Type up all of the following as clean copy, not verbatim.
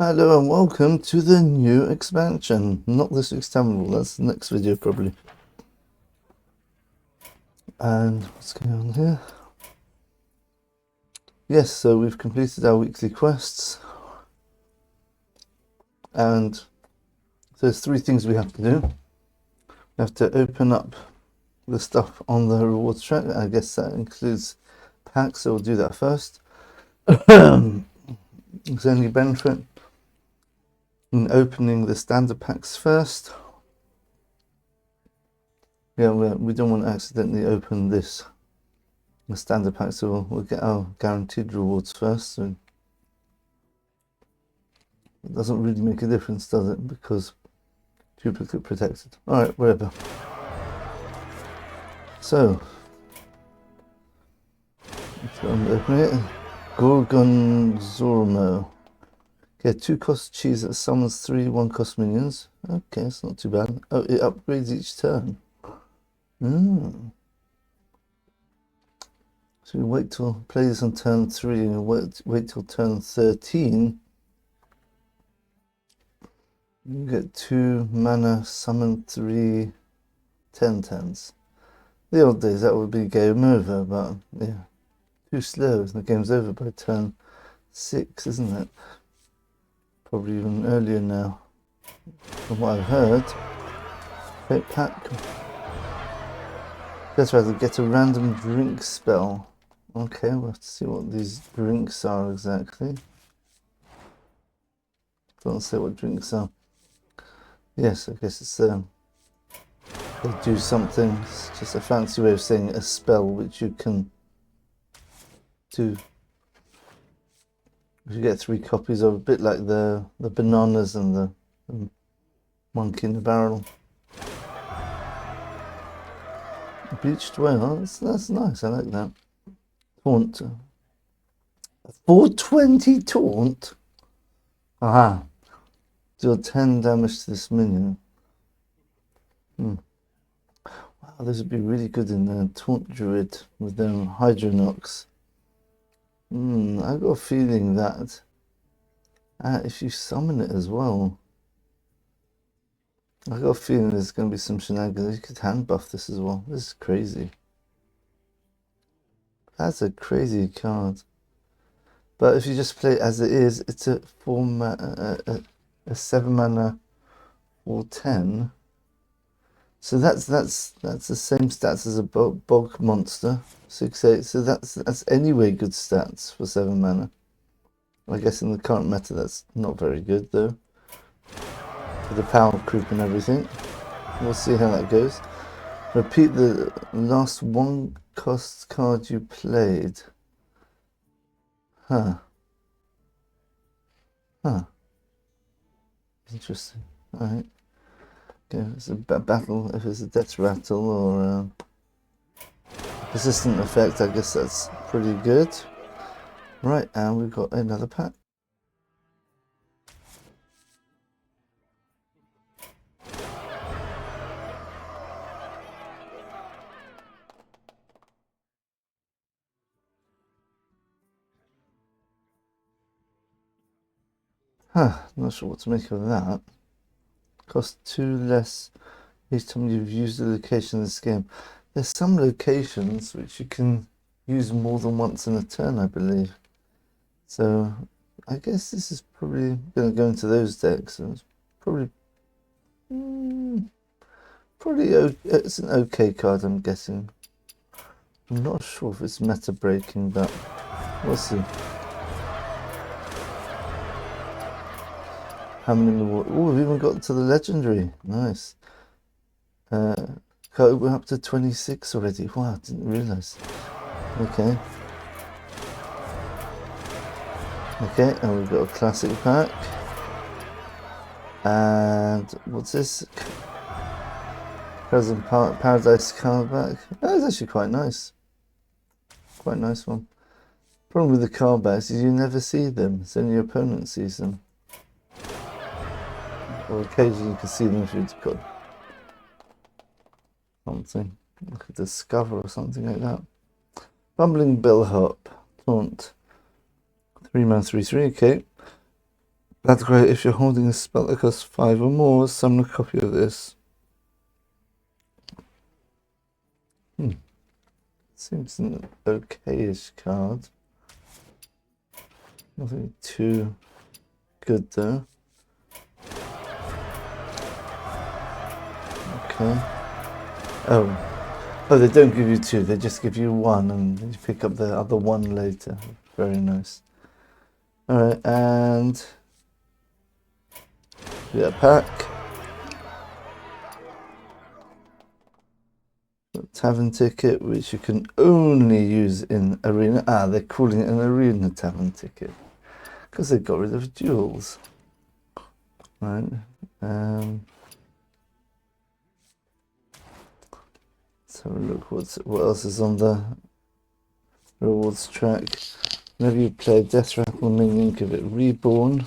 Hello and welcome to the new expansion. Not this week's terminal, that's the next video probably. And what's going on here? Yes, so we've completed our weekly quests. And there's three things we have to do. We have to open up the stuff on the rewards track. I guess that includes packs, so we'll do that first. Is there any benefit in opening the standard packs first? Yeah, we don't want to accidentally open the standard pack, so we'll get our guaranteed rewards first. So it doesn't really make a difference, does it? Because duplicate protected. Alright, whatever. So let's go and open it. Gorgonzormu. Okay, 2 cost cheese that summons 3 1-cost minions. Okay, it's not too bad. Oh, it upgrades each turn. So we wait till play this on turn 3 and wait till turn 13. You get 2 mana, summon 3 10/10s. The old days that would be game over, but yeah, too slow. The game's over by turn 6, isn't it? Probably even earlier now, from what I've heard. Great pack. That's right, get a random drink spell. Okay, we'll have to see what these drinks are exactly. Don't say what drinks are. Yes, I guess it's they do something. It's just a fancy way of saying a spell which you can do. You get 3 copies of, a bit like the bananas and the monkey in the barrel. Bleached whale, that's nice, I like that. Taunt. 420 taunt? Aha. Deal 10 damage to this minion. Wow, this would be really good in the Taunt Druid with them Hydronox. I got a feeling that if you summon it as well, I got a feeling there's going to be some shenanigans. You could hand buff this as well. This is crazy. That's a crazy card. But if you just play it as it is, it's a 7 mana or 10. So that's the same stats as a bog monster, 6/8. So that's anyway good stats for 7 mana. I guess in the current meta that's not very good though. For the power creep and everything. We'll see how that goes. Repeat the last 1-cost card you played. Interesting. Alright. Okay, it's a battle. If it's a death rattle or persistent effect, I guess that's pretty good. Right, and we've got another pack. Not sure what to make of that. Cost 2 less each time you've used a location in this game. There's some locations which you can use more than once in a turn, I believe. So I guess this is probably going to go into those decks. So it's probably it's an okay card, I'm guessing. I'm not sure if it's meta breaking, but we'll see. How many more? Oh, we've even got to the legendary. Nice. We're up to 26 already. Wow, I didn't realize. Okay. Okay, and we've got a classic pack. And what's this? PERILS in Paradise card back. That is actually quite nice. Quite a nice one. Problem with the card backs is you never see them. It's only your opponent sees them. Or occasionally you can see them if you've got something like a discover or something like that. Bumbling Bellhop, Taunt, 3 mana 3/3. Okay, That's great. If you're holding a spell that costs 5 or more, summon a copy of this. Seems an okay-ish card. Nothing too good though. Okay. Oh, they don't give you 2. They just give you 1, and you pick up the other 1 later. Very nice. All right, and yeah, pack. Tavern ticket, which you can only use in arena. They're calling it an arena tavern ticket because they got rid of duels. Right. Let's have a look. What else is on the rewards track? Whenever you play Death Rattle minion, give it reborn.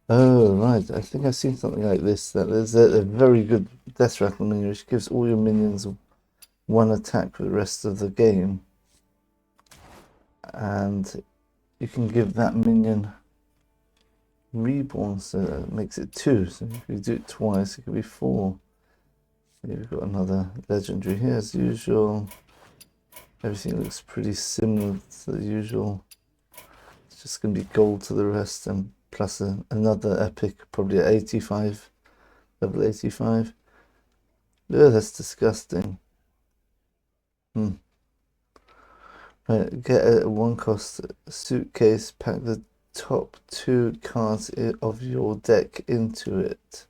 Oh, right. I think I've seen something like this. That there's a very good Death Rattle minion which gives all your minions 1 attack for the rest of the game. And you can give that minion reborn, so that makes it 2. So if you do it twice, it could be 4. You've got another legendary here as usual. Everything looks pretty similar to the usual. It's just going to be gold to the rest, and plus another epic, probably at 85, level 85. Oh, that's disgusting. Right, get a 1-cost suitcase, pack the top 2 cards of your deck into it.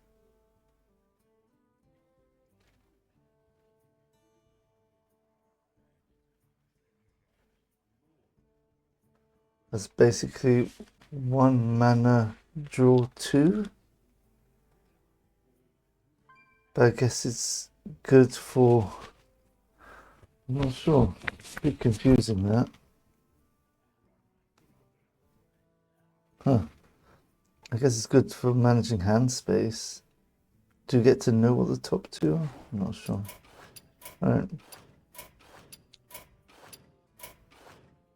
That's basically 1 mana, draw 2. But I guess it's good for... I'm not sure. It's a bit confusing, that. I guess it's good for managing hand space. Do you get to know what the top 2 are? I'm not sure. Alright.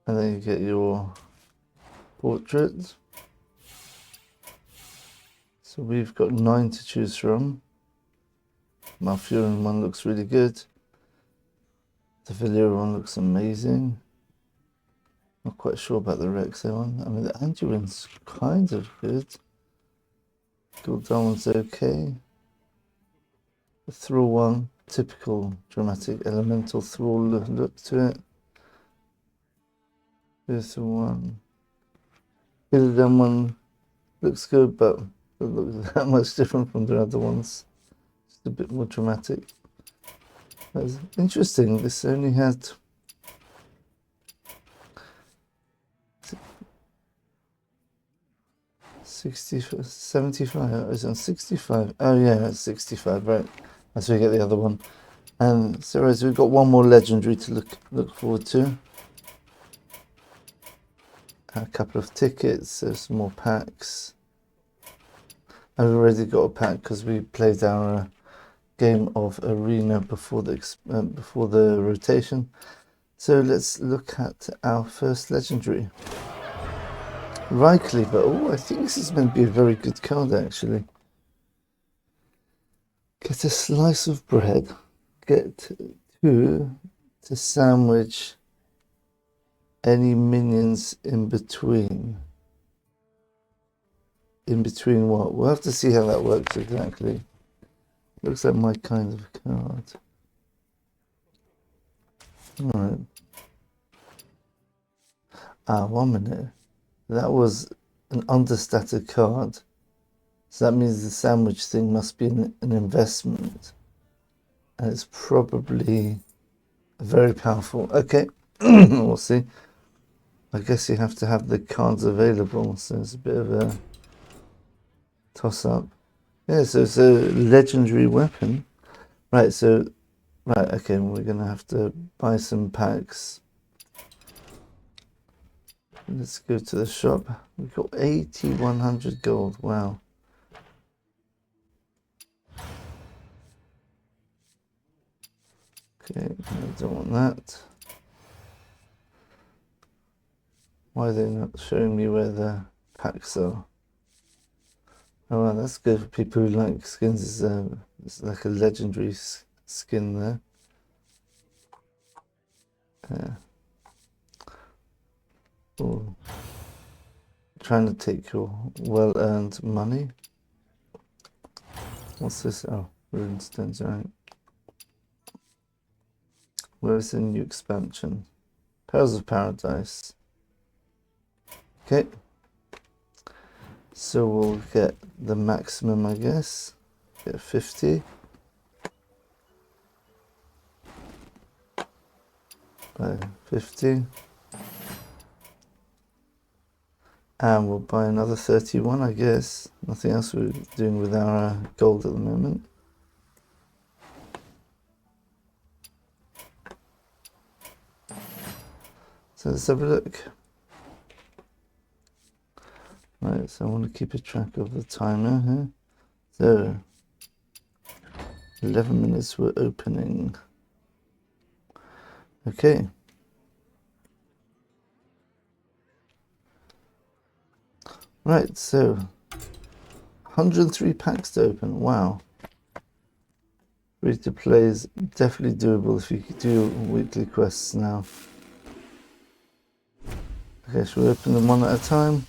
And then you get your portrait. So we've got 9 to choose from. Malfurion one looks really good. The Valera one looks amazing. Not quite sure about the Rexo one. I mean, the Anduin's kind of good. Gul'dan one's okay. The Thrall one, typical dramatic elemental Thrall look to it. Here's the one. Illidan one looks good, but doesn't look that much different from the other ones. Just a bit more dramatic. That's interesting. This only had 75. It's on 65. Oh yeah, it's 65, right? That's where we get the other one. And so we've got 1 more legendary to look forward to. A couple of tickets, so some more packs. I've already got a pack because we played our game of arena before the rotation. So let's look at our first legendary. Ryecleaver. Oh, I think this is meant to be a very good card, actually. Get a slice of bread. Get 2 to sandwich any minions in between. In between what? We'll have to see how that works exactly. Looks like my kind of card. Alright. 1 minute. That was an understated card. So that means the sandwich thing must be an investment. And it's probably very powerful. Okay, we'll see. I guess you have to have the cards available, so it's a bit of a toss-up. Yeah, so it's a legendary weapon. Right, so... Right, okay, we're going to have to buy some packs. Let's go to the shop. We've got 8,100 gold. Wow. Okay, I don't want that. Why are they not showing me where the pack so. Oh well, that's good for people who like skins. It's like a legendary skin there. Oh. Trying to take your well-earned money. What's this? Oh, runestones, right. Where's the new expansion? Perils of Paradise. Okay. So we'll get the maximum, I guess. Get 50. By 50. And we'll buy another 31, I guess. Nothing else we're doing with our gold at the moment. So let's have a look. Right, so I want to keep a track of the timer here. So 11 minutes we're opening. Okay. Right, so 103 packs to open. Wow. Free to play is definitely doable if you could do weekly quests now. Okay, should we open them one at a time?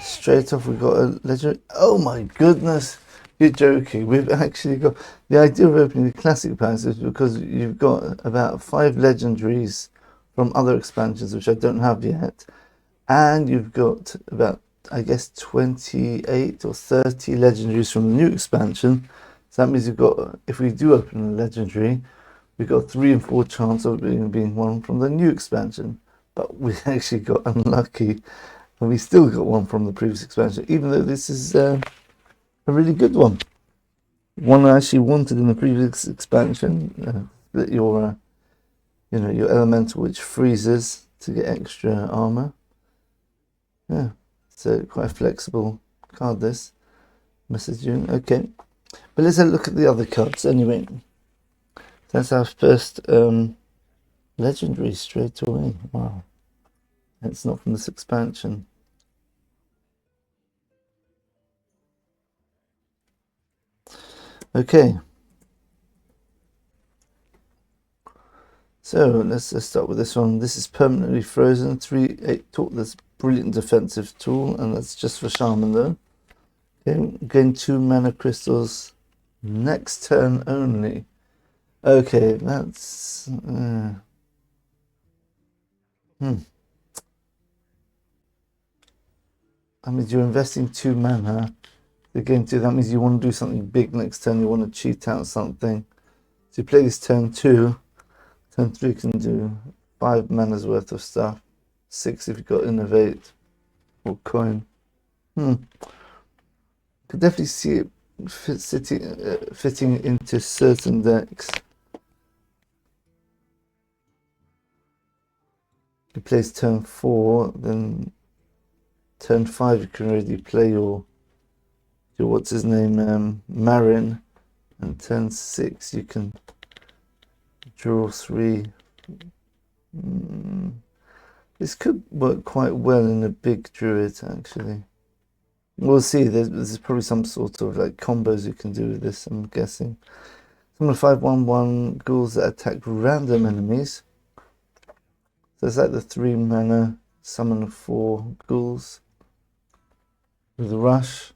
Straight off we got a legendary. Oh my goodness, you're joking. We've actually got the idea of opening the classic packs is because you've got about 5 legendaries from other expansions which I don't have yet, and you've got about, I guess, 28 or 30 legendaries from the new expansion. So that means you've got, if we do open a legendary, we've got 3 and 4 chance of being one from the new expansion. But we actually got unlucky. And we still got one from the previous expansion, even though this is a really good one. One I actually wanted in the previous expansion, that your elemental which freezes to get extra armor. Yeah, so quite a flexible card this. Mes'Adune, okay. But let's have a look at the other cards anyway. That's our first legendary straight away. Wow. It's not from this expansion. Okay. So let's start with this one. This is permanently frozen. 3/8 tool. That's brilliant defensive tool, and that's just for Shaman though. Okay, gain 2 mana crystals next turn only. Okay, that's I mean, you're investing 2 mana. The game 2, that means you want to do something big next turn. You want to cheat out something. So you play this turn 2. Turn 3 can do 5 mana's worth of stuff. 6 if you've got Innovate or Coin. Could definitely see it fitting into certain decks. If you play turn 4, then turn 5 you can already play your what's his name, Marin, and turn 6 you can draw 3. This could work quite well in a big druid actually. We'll see. There's probably some sort of like combos you can do with this, I'm guessing. Summon 5/1/1 ghouls that attack random enemies. So it's like the 3 mana summon 4 ghouls with rush.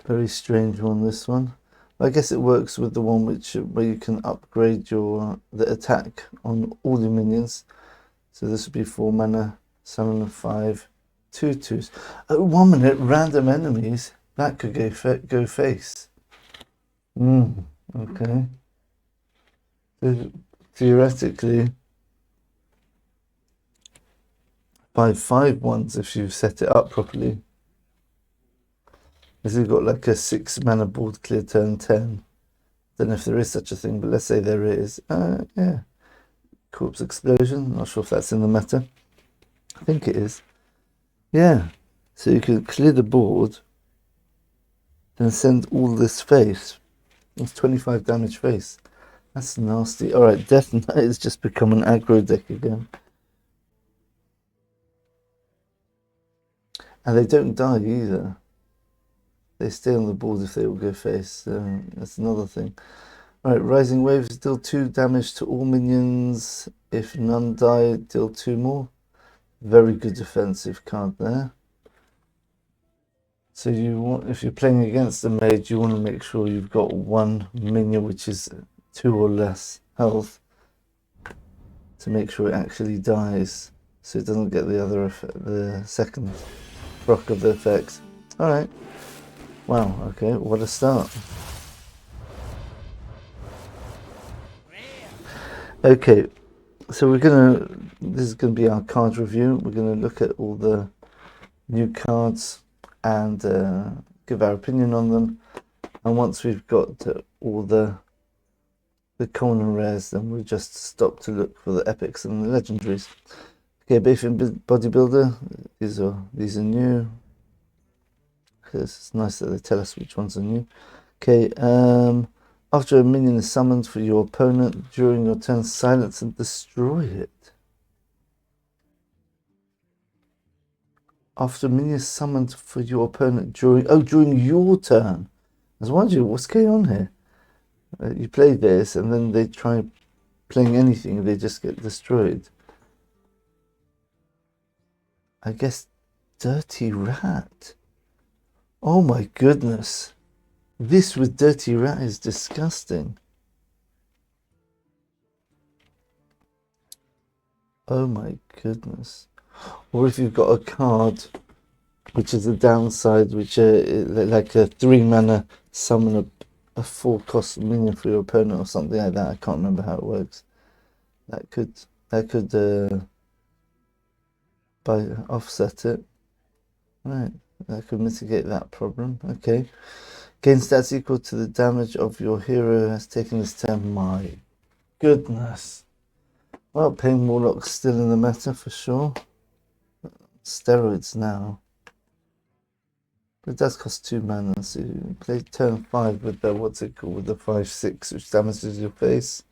Very strange one, this one. I guess it works with the one where you can upgrade the attack on all your minions. So this would be 4 mana, summon 5 2/2s. Oh, 1 minute, random enemies. That could go face. Okay. So theoretically, 5/5 if you've set it up properly. This has got like a 6 mana board clear turn 10. Don't know if there is such a thing, but let's say there is. Yeah. Corpse Explosion. Not sure if that's in the meta. I think it is. Yeah. So you can clear the board, then send all this face. It's 25 damage face. That's nasty. Alright, Death Knight has just become an aggro deck again. And they don't die either. They stay on the board if they all go face, so that's another thing. Alright, Rising Waves, deal 2 damage to all minions. If none die, deal 2 more. Very good defensive card there. So you want, if you're playing against a mage, you want to make sure you've got one minion which is 2 or less health to make sure it actually dies, so it doesn't get the other effect, the second proc of the effect. All right. Wow. Okay. What a start. Okay. So this is gonna be our card review. We're gonna look at all the new cards and give our opinion on them. And once we've got all the common rares, then we'll just stop to look for the epics and the legendaries. Okay, Bayfian Bodybuilder. These are new. It's nice that they tell us which ones are new. Okay. After a minion is summoned for your opponent during your turn, silence and destroy it. After a minion is summoned for your opponent during your turn. I was wondering what's going on here. You play this and then they try playing anything and they just get destroyed. I guess Dirty Rat. Oh my goodness. This with Dirty Rat is disgusting. Oh my goodness. Or if you've got a card which is a downside, which like a 3 mana summon a 4 cost minion for your opponent or something like that. I can't remember how it works. That could offset it. Right, that could mitigate that problem. Okay. Gain stats equal to the damage of your hero has taken this turn. My goodness. Well, Pain Warlock's still in the meta for sure. Steroids now. It does cost 2 mana, so you play turn 5 with the, what's it called, with the 5/6, which damages your face.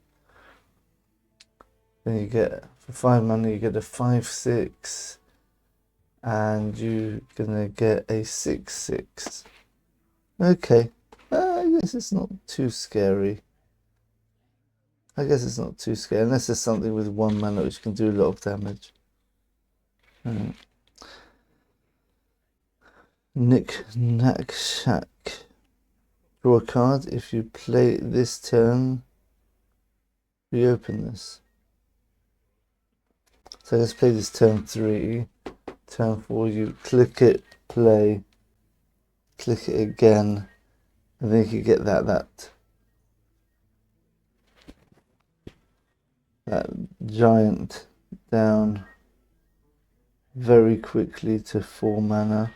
Then you get, for 5 mana, you get a 5/6, and you're gonna get a 6/6. Okay, I guess it's not too scary. Unless there's something with 1 mana which can do a lot of damage. Nick Knack Shack. Draw a card. If you play this turn, reopen this. So let's play this turn 3. Turn 4, you click it, play, click it again, and then you can get that giant down very quickly to 4 mana.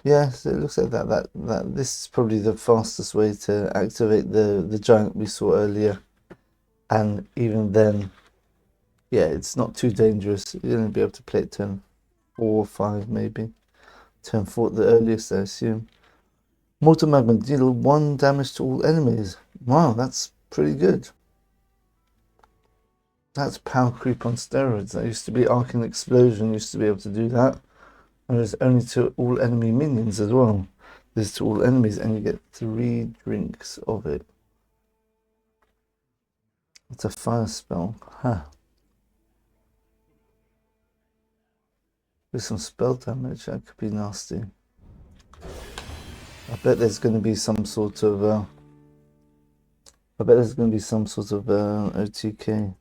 Yeah, so it looks like that this is probably the fastest way to activate the giant we saw earlier. And even then, yeah, it's not too dangerous. You're going to be able to play it turn 4 or 5 maybe. Turn 4 at the earliest, I assume. Mortal Magma, deal 1 damage to all enemies. Wow, that's pretty good. That's power creep on steroids. That used to be Arcane Explosion, used to be able to do that. And it's only to all enemy minions as well. This is to all enemies, and you get 3 drinks of it. It's a fire spell. Huh. With some spell damage, that could be nasty. I bet there's going to be some sort of OTK.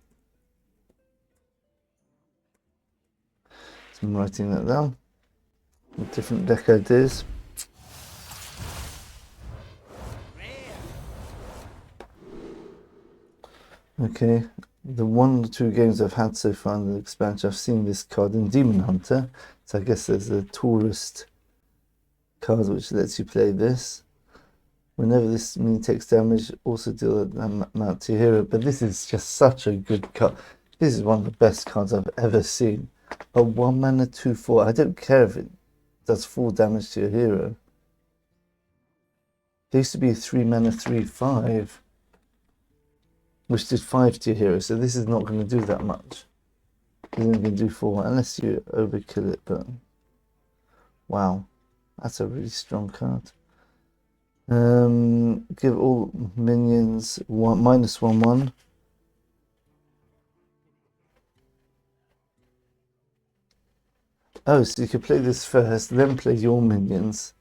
So I'm writing that down. Different deck ideas. Okay, the 1 or 2 games I've had so far in the expansion, I've seen this card in Demon Hunter. So I guess there's a tourist card which lets you play this. Whenever this minion takes damage, also deal that amount to your hero. But this is just such a good card. This is one of the best cards I've ever seen. A 1 mana 2/4. I don't care if it does 4 damage to your hero. There used to be a 3 mana 3/5, which did 5 to your hero, so this is not going to do that much. He's only going to do 4 unless you overkill it, but wow, that's a really strong card. Give all minions -1/1. Oh, so you could play this first, then play your minions.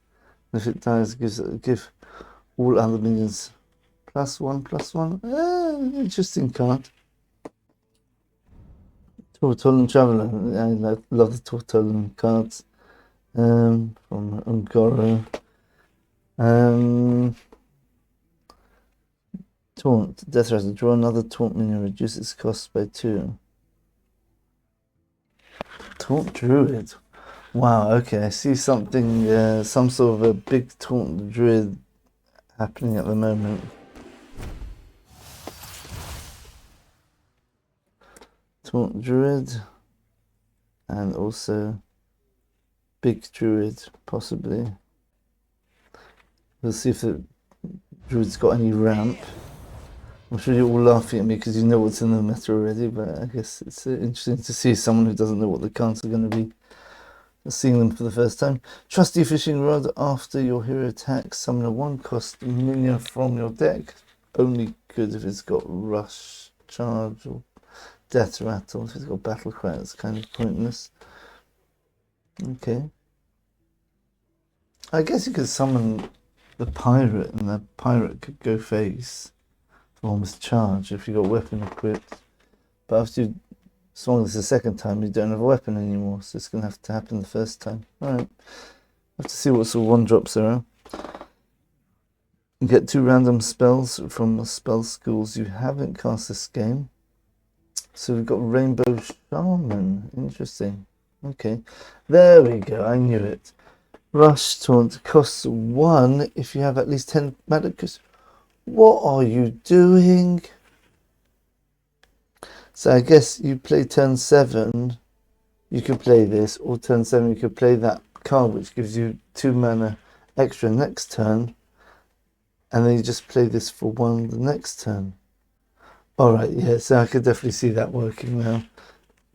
And if it dies, give all other minions +1/+1. Interesting card. Tortolan Traveler. I love the Tortolan cards. From Ungoro. Taunt. Death Rattle. Draw another taunt minion. Reduce its cost by 2. Taunt Druid. Wow, okay. I see something, some sort of a big taunt druid happening at the moment. Taunt druid. And also big druid, possibly. We'll see if the druid's got any ramp. I'm sure you're all laughing at me because you know what's in the meta already, but I guess it's interesting to see someone who doesn't know what the cards are going to be seeing them for the first time. Trusty Fishing Rod. After your hero attacks, summon a 1-cost minion from your deck. Only good if it's got Rush, Charge, or Death Rattle. If it's got Battle Cry, it's kind of pointless. Okay. I guess you could summon the Pirate, and the Pirate could go face for almost charge if you got weapon equipped. But after you swung this the second time, you don't have a weapon anymore, so it's going to have to happen the first time. Alright. Have to see what sort of 1-drops there are. You get 2 random spells from spell schools you haven't cast this game. So we've got Rainbow Shaman. Interesting. Okay. There we go. I knew it. Rush Taunt costs 1 if you have at least 10 mana. What are you doing? So I guess you play turn 7, you could play this, or turn 7 you could play that card which gives you 2 mana extra next turn, and then you just play this for 1 the next turn. Alright, yeah, so I could definitely see that working now.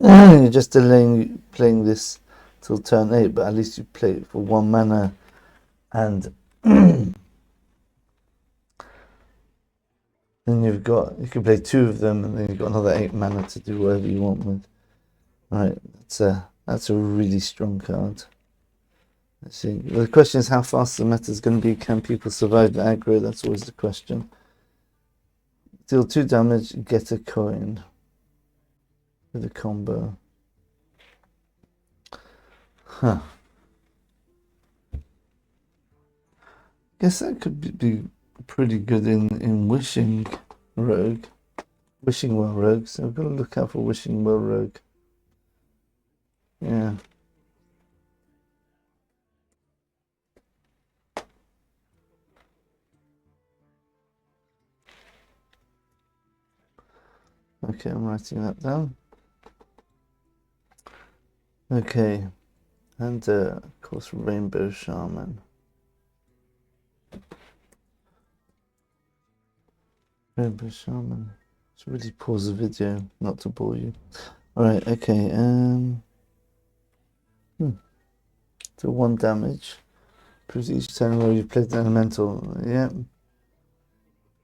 You're just delaying playing this till turn 8, but at least you play it for 1 mana, and then you can play 2 of them, and then you've got another 8 mana to do whatever you want with. Alright, that's a really strong card. Let's see. The question is how fast the meta is going to be. Can people survive the aggro? That's always the question. Deal 2 damage, get a coin with a combo. Huh. Guess that could be pretty good in Wishing Rogue. Wishing Well Rogue. So I've got to look out for Wishing Well Rogue. Yeah. Okay, I'm writing that down. Okay. And of course Rainbow Shaman. Rainbow Shaman. Let's really pause the video, not to bore you. Alright, okay, so 1 damage. Proves each turn where you played the elemental. Yeah.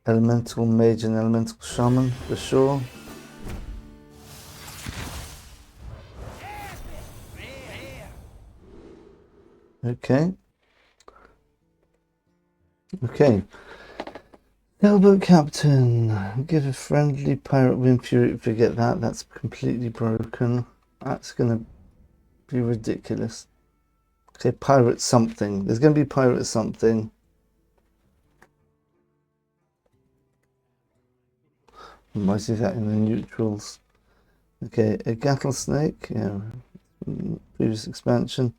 Elemental Mage and Elemental Shaman, for sure. Okay. Okay. Sailboat Captain. Give a friendly pirate Wind Fury. Forget that. That's completely broken. That's going to be ridiculous. Okay, pirate something. There's going to be pirate something. Might see that in the neutrals. Okay, a Gattle Snake. Yeah, previous expansion.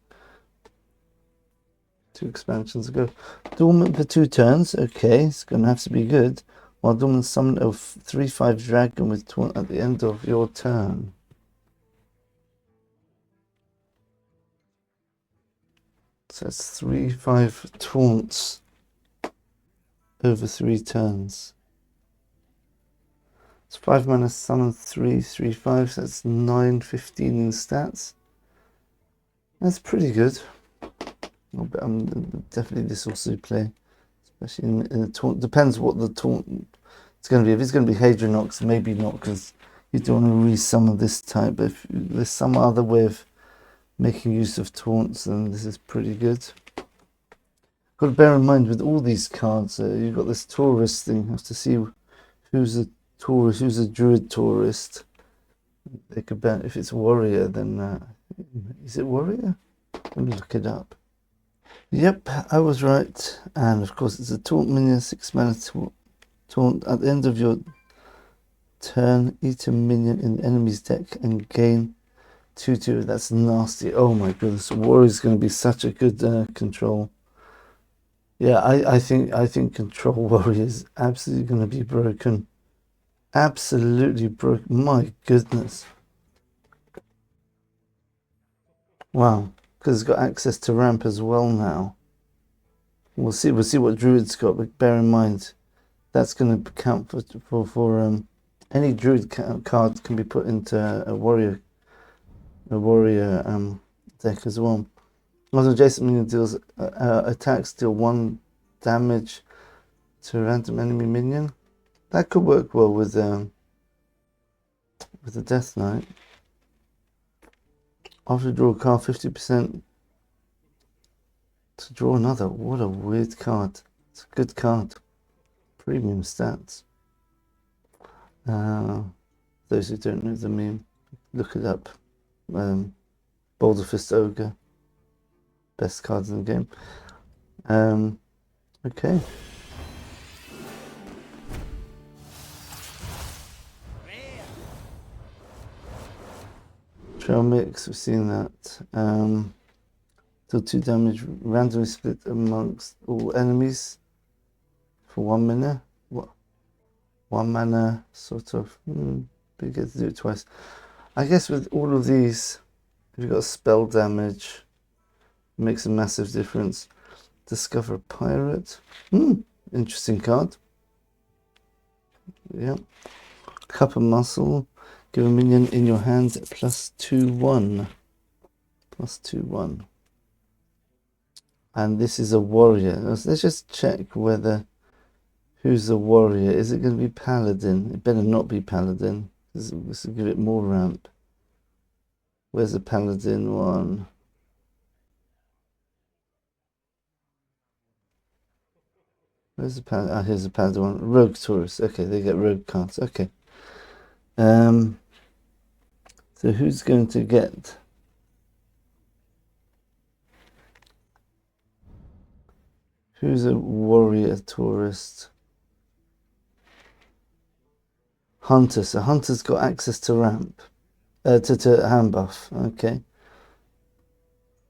2 expansions ago. Dormant for 2 turns. Okay, it's going to have to be good. While Dormant summon a 3/5 dragon with taunt at the end of your turn. So that's 3/5 taunts over 3 turns. It's 5 mana, summon 3/3/5, so that's 9/15 in stats. That's pretty good. Definitely this also play, especially in the taunt. Depends what the taunt it's going to be. If it's going to be Hadronox, maybe not, because you don't want to resummon this type. But if there's some other way of making use of taunts, then this is pretty good. Got to bear in mind with all these cards, you've got this tourist thing. You have to see who's a tourist, who's a druid tourist. They could bet if it's warrior, then is it warrior? Let me look it up. Yep, I was right. And of course, it's a taunt minion, 6 mana taunt. At the end of your turn, eat a minion in the enemy's deck and gain 2/2. That's nasty. Oh my goodness, warrior is going to be such a good control. Yeah, I think control warrior is absolutely going to be broken. Absolutely broken. My goodness. Wow, because it's got access to ramp as well now. We'll see what druid's got, but bear in mind that's going to count for any druid card can be put into a warrior deck as well. Also, adjacent minion deals attacks deal 1 damage to a random enemy minion. That could work well with the Death Knight. After draw a card, 50% to draw another. What a weird card. It's a good card. Premium stats. Those who don't know the meme, look it up. Boulder Fist Ogre. Best cards in the game. Okay. Trail Mix, we've seen that. Deal 2 damage, randomly split amongst all enemies for 1 mana. What? 1 mana, sort of. But you get to do it twice. I guess with all of these, if you've got spell damage, it makes a massive difference. Discover a Pirate. Interesting card. Yeah. Cup of Muscle. Give a minion in your hands +2/1. +2/1. And this is a warrior. Let's just check who's the warrior. Is it going to be Paladin? It better not be Paladin. This will give it more ramp. Where's the Paladin one? Where's the Paladin? Ah, here's the Paladin one. Rogue Taurus. Okay, they get rogue cards. Okay. So who's going to get? Who's a warrior tourist? Hunter. So Hunter's got access to ramp, to hand buff. Okay.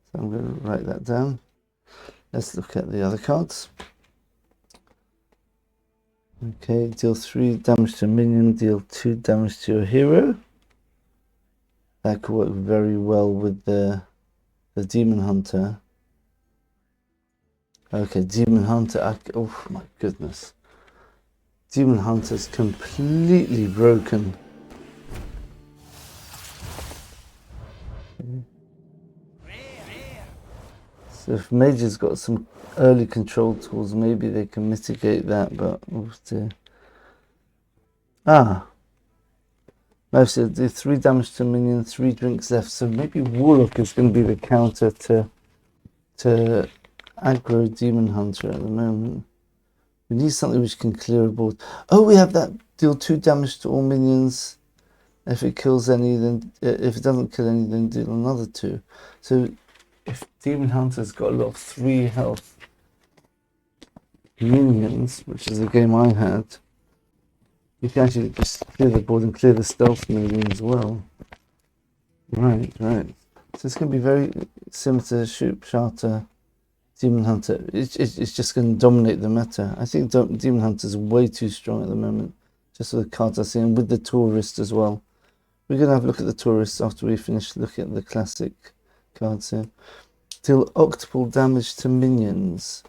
So I'm going to write that down. Let's look at the other cards. Okay, deal 3 damage to a minion, deal 2 damage to a hero. That could work very well with the Demon Hunter. Okay, Demon Hunter. Oh my goodness. Demon Hunter's completely broken. So if Mage's got some early control tools, maybe they can mitigate that, but we'll see. No, so do 3 damage to minion, 3 drinks left. So maybe Warlock is going to be the counter to aggro Demon Hunter at the moment. We need something which can clear a board. Oh, we have that deal 2 damage to all minions. If it kills any, then if it doesn't kill any, then deal another 2. So if Demon Hunter's got a lot of 3 health minions, which is the game I had, you can actually just clear the board and clear the stealth minion as well. Right. So it's going to be very similar to Shoop Charter Demon Hunter. It's just going to dominate the meta. I think Demon Hunter is way too strong at the moment, just with the cards I see, and with the Tourist as well. We're going to have a look at the Tourists after we finish looking at the classic cards here. Deal octuple damage to minions.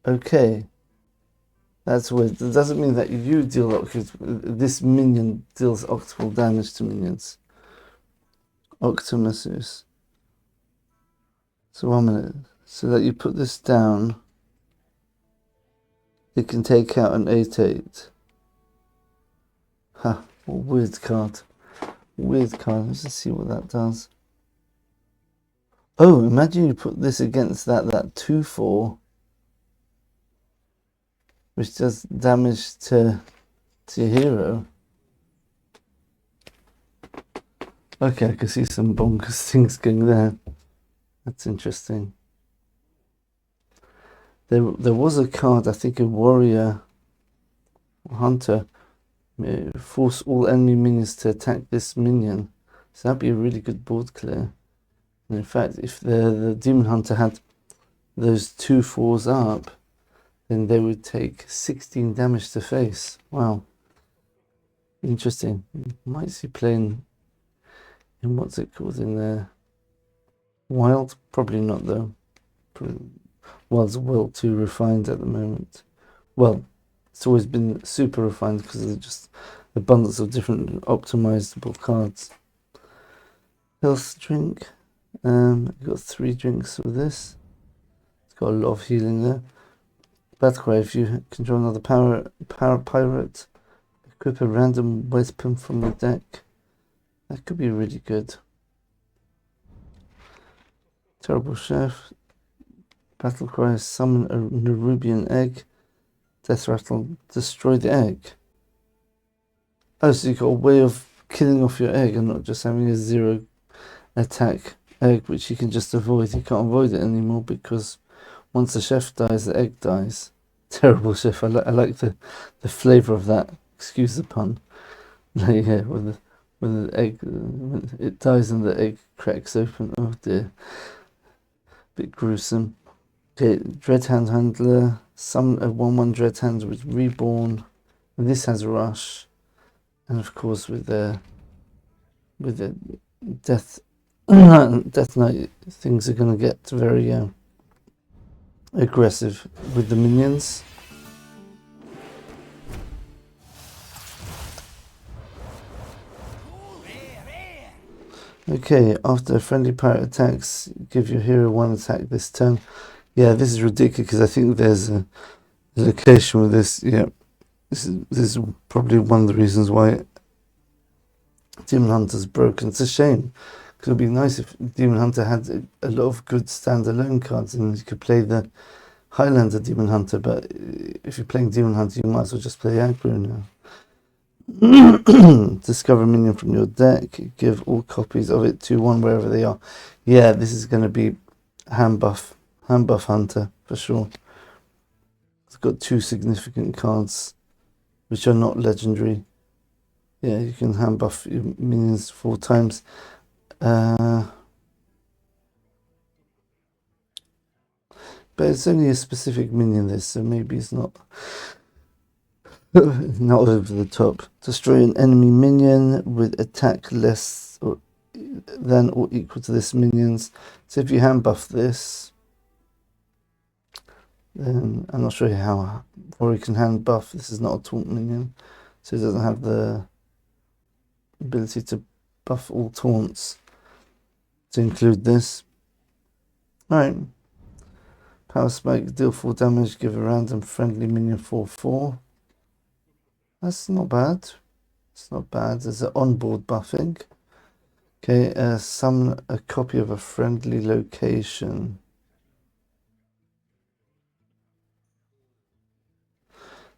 Okay, That's weird. It doesn't mean that you deal this minion deals octuple damage to minions. Octomussus. So 1 minute. So that you put this down, it can take out an 8/8. Ha, weird card. Weird card. Let's just see what that does. Oh, imagine you put this against that 2/4, which does damage to your hero. Okay, I can see some bonkers things going there. That's interesting. There was a card, I think a warrior or hunter, force all enemy minions to attack this minion. So that'd be a really good board clear. And in fact, if the demon hunter had those 2/4s up, then they would take 16 damage to face. Wow. Interesting. Might see playing in what's it called in there? Wild? Probably not though. Wild's well too refined at the moment. Well, it's always been super refined because of just abundance of different optimizable cards. Health drink. I've got 3 drinks with this. It's got a lot of healing there. Battlecry, if you control another power pirate, equip a random weapon from the deck. That could be really good. Terrible Chef. Battlecry, summon a Nerubian egg. Death Rattle, destroy the egg. Oh, so you've got a way of killing off your egg and not just having a 0 attack egg, which you can just avoid. You can't avoid it anymore because once the chef dies, the egg dies. Terrible Chef. I like the flavour of that. Excuse the pun. Yeah, when the egg when it dies and the egg cracks open. Oh dear. Bit gruesome. Okay, Dreadhand Handler. Summon a 1/1 Dreadhand with Reborn. And this has Rush. And of course with the Death Knight, things are going to get very aggressive with the minions. Okay, after friendly pirate attacks, give your hero 1 attack this turn. Yeah, this is ridiculous because I think there's a location with this. Yeah, this is probably one of the reasons why Demon Hunter's broken. It's a shame because it'd be nice if Demon Hunter had a lot of good standalone cards and you could play the Highlander Demon Hunter. But if you're playing Demon Hunter, you might as well just play aggro now. Discover a minion from your deck. Give all copies of it to 1 wherever they are. Yeah, this is going to be hand buff hunter for sure. It's got 2 significant cards which are not legendary. Yeah, you can hand buff your minions 4 times. But it's only a specific minion this, so maybe it's not not over the top. Destroy an enemy minion with attack less than or equal to this minion's. So if you hand buff this, then I'm not sure how, or you can hand buff. This is not a taunt minion, so it doesn't have the ability to buff all taunts to include this. Alright. Power Spike, deal 4 damage, give a random friendly minion 4/4. That's not bad. It's not bad. There's an onboard buffing. Okay, summon a copy of a friendly location.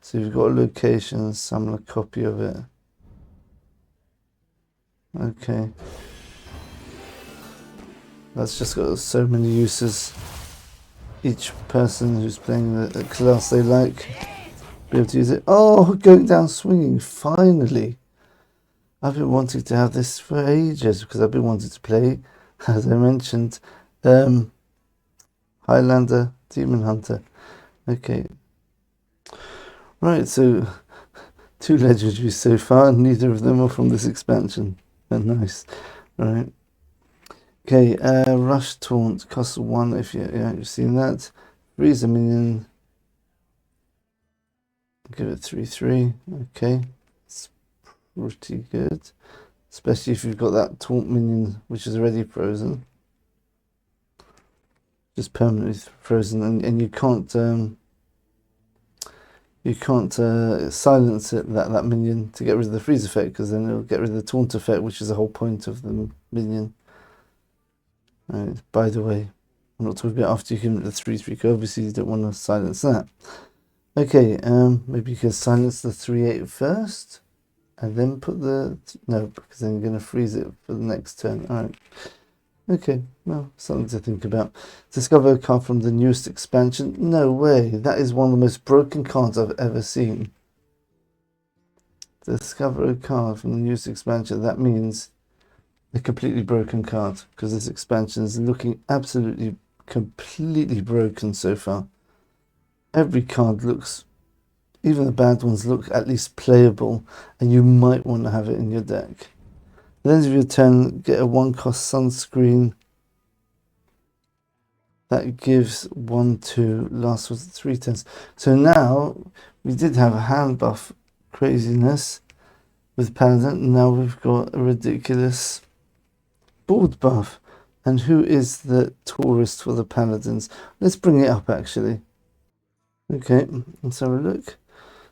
So you've got a location, summon a copy of it. Okay. That's just got so many uses. Each person who's playing the class they like be able to use it. Oh, going down swinging, finally. I've been wanting to have this for ages because I've been wanting to play, as I mentioned, Highlander, Demon Hunter. Okay. Right, so 2 legendaries so far, neither of them are from this expansion. Oh, nice. Right. Okay, Rush Taunt costs 1 if you've seen that. Freeze a minion. Give it 3/3. Okay, it's pretty good, especially if you've got that taunt minion which is already frozen, just permanently frozen, and you can't silence it, that minion, to get rid of the freeze effect, because then it'll get rid of the taunt effect, which is the whole point of the minion. Right, by the way, I'm not talking about after you give it the 3/3, because obviously you don't want to silence that. Okay, maybe you can silence the 3/8 first, and then put the... no, because then you're going to freeze it for the next turn. Alright. Okay, well, something to think about. Discover a card from the newest expansion. No way, that is one of the most broken cards I've ever seen. Discover a card from the newest expansion. That means a completely broken card, because this expansion is looking absolutely, completely broken so far. Every card looks, even the bad ones look at least playable, and you might want to have it in your deck. At the end of your turn, get a 1-cost sunscreen. That gives 1/2, lasts for 3 turns. So now, we did have a hand buff craziness with Paladin. Now we've got a ridiculous board buff. And who is the tourist for the Paladins? Let's bring it up, actually. Okay, let's have a look.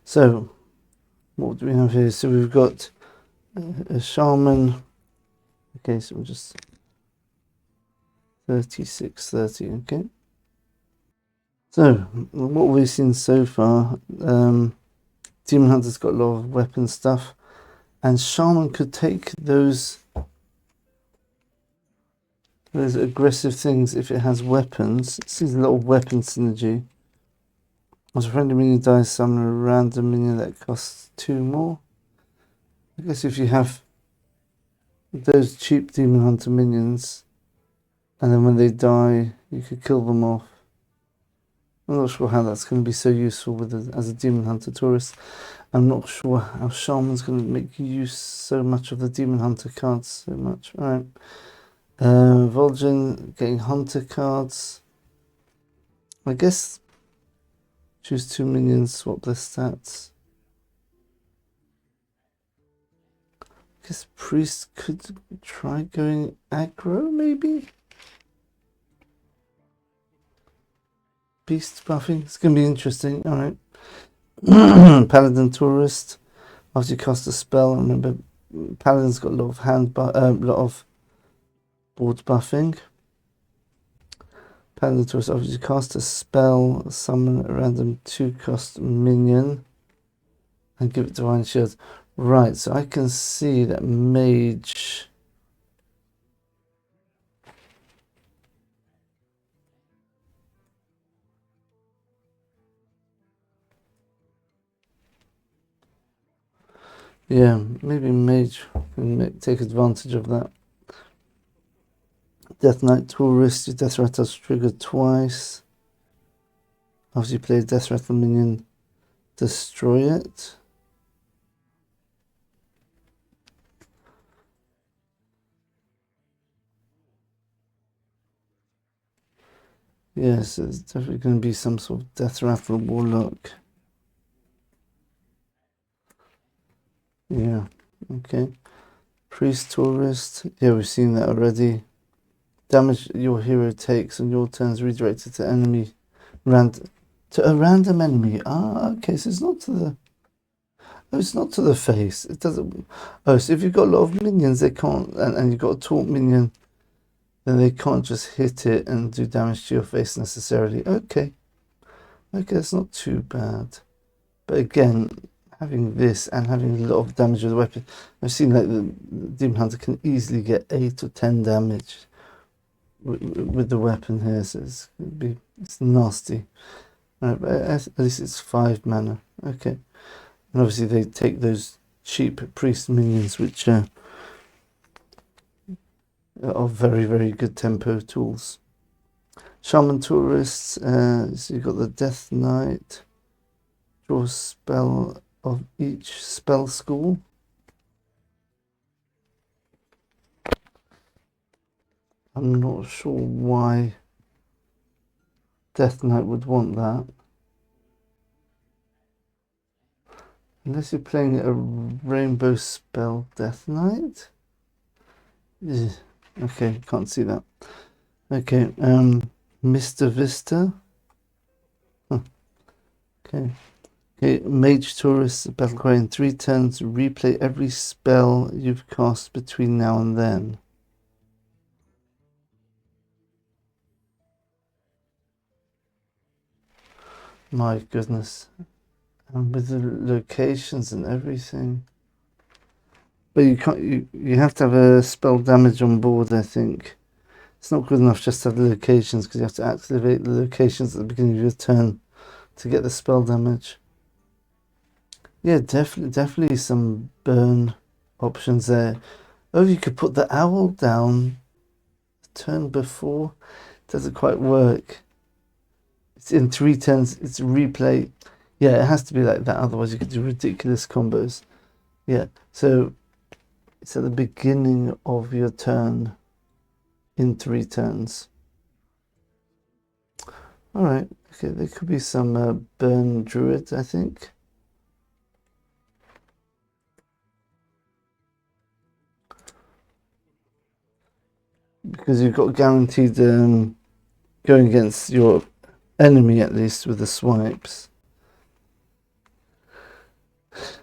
So, what do we have here? So we've got a shaman. Okay, so we'll just 3630. Okay. So what we've seen so far, Demon Hunter's got a lot of weapon stuff, and shaman could take those aggressive things if it has weapons. It sees a lot of weapon synergy. As a friendly minion dies, summon a random minion that costs 2 more. I guess if you have those cheap Demon Hunter minions, and then when they die, you could kill them off. I'm not sure how that's going to be so useful as a Demon Hunter tourist. I'm not sure how Shaman's going to make you use so much of the Demon Hunter cards so much. Alright. Vol'jin getting Hunter cards. I guess choose 2 minions, swap their stats. I guess Priest could try going aggro, maybe? Beast buffing. It's going to be interesting. Alright. Paladin Tourist. After you cast a spell, remember, Paladin's got a lot of lot of board buffing. Paladin Tourist. After you cast a spell, summon a random 2-cost minion and give it Divine Shield. Right, so I can see that Mage... yeah, maybe Mage can take advantage of that. Death Knight Tourist, your Death Rattle's triggered twice. After you play a Death Rattle minion, destroy it. Yes, it's definitely going to be some sort of Death Rattle Warlock. Yeah, okay. Priest Tourist, yeah, we've seen that already. Damage your hero takes on your turn is redirected to a random enemy. Ah, okay, so it's not to the... oh, it's not to the face. It doesn't... oh, so if you've got a lot of minions, they can't... and you've got a taunt minion, then they can't just hit it and do damage to your face necessarily. Okay. Okay, it's not too bad. But again, having this and having a lot of damage with the weapon, I've seen like the Demon Hunter can easily get 8 or 10 damage with the weapon here, so it's nasty. Right, but at least it's 5 mana. Okay. And obviously they take those cheap priest minions, which are very, very good tempo tools. Shaman Tourists, so you've got the Death Knight. Draw a spell of each spell school. I'm not sure why Death Knight would want that. Unless you're playing a rainbow spell Death Knight. Ugh. Okay, can't see that. Okay, Mr. Vista. Huh. Okay. Okay, Mage Tourist, Battle Cry in 3 turns. Replay every spell you've cast between now and then. My goodness. And with the locations and everything. But you can't. You have to have a spell damage on board, I think. It's not good enough just to have the locations, because you have to activate the locations at the beginning of your turn to get the spell damage. Yeah, definitely some burn options there. Oh, you could put the owl down the turn before. Doesn't quite work. It's in 3 turns. It's replay. Yeah, it has to be like that. Otherwise, you could do ridiculous combos. Yeah, so it's at the beginning of your turn in 3 turns. All right. Okay, there could be some burn druid, I think. Because you've got guaranteed going against your enemy, at least with the swipes.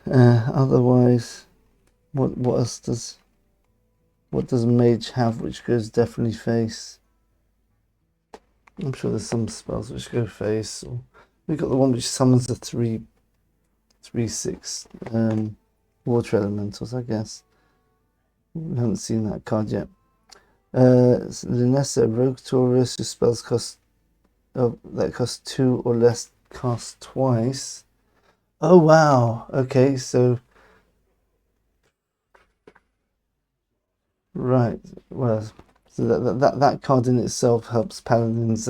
Otherwise, what else does Mage have which goes definitely face? I'm sure there's some spells which go face. Or we've got the one which summons the 3/6 water elementals, I guess. We haven't seen that card yet. Linessa, Rogue Taurus, whose spells cost that cost 2 or less, cast twice. Oh wow. Okay, so right. Well, so that card in itself helps paladins,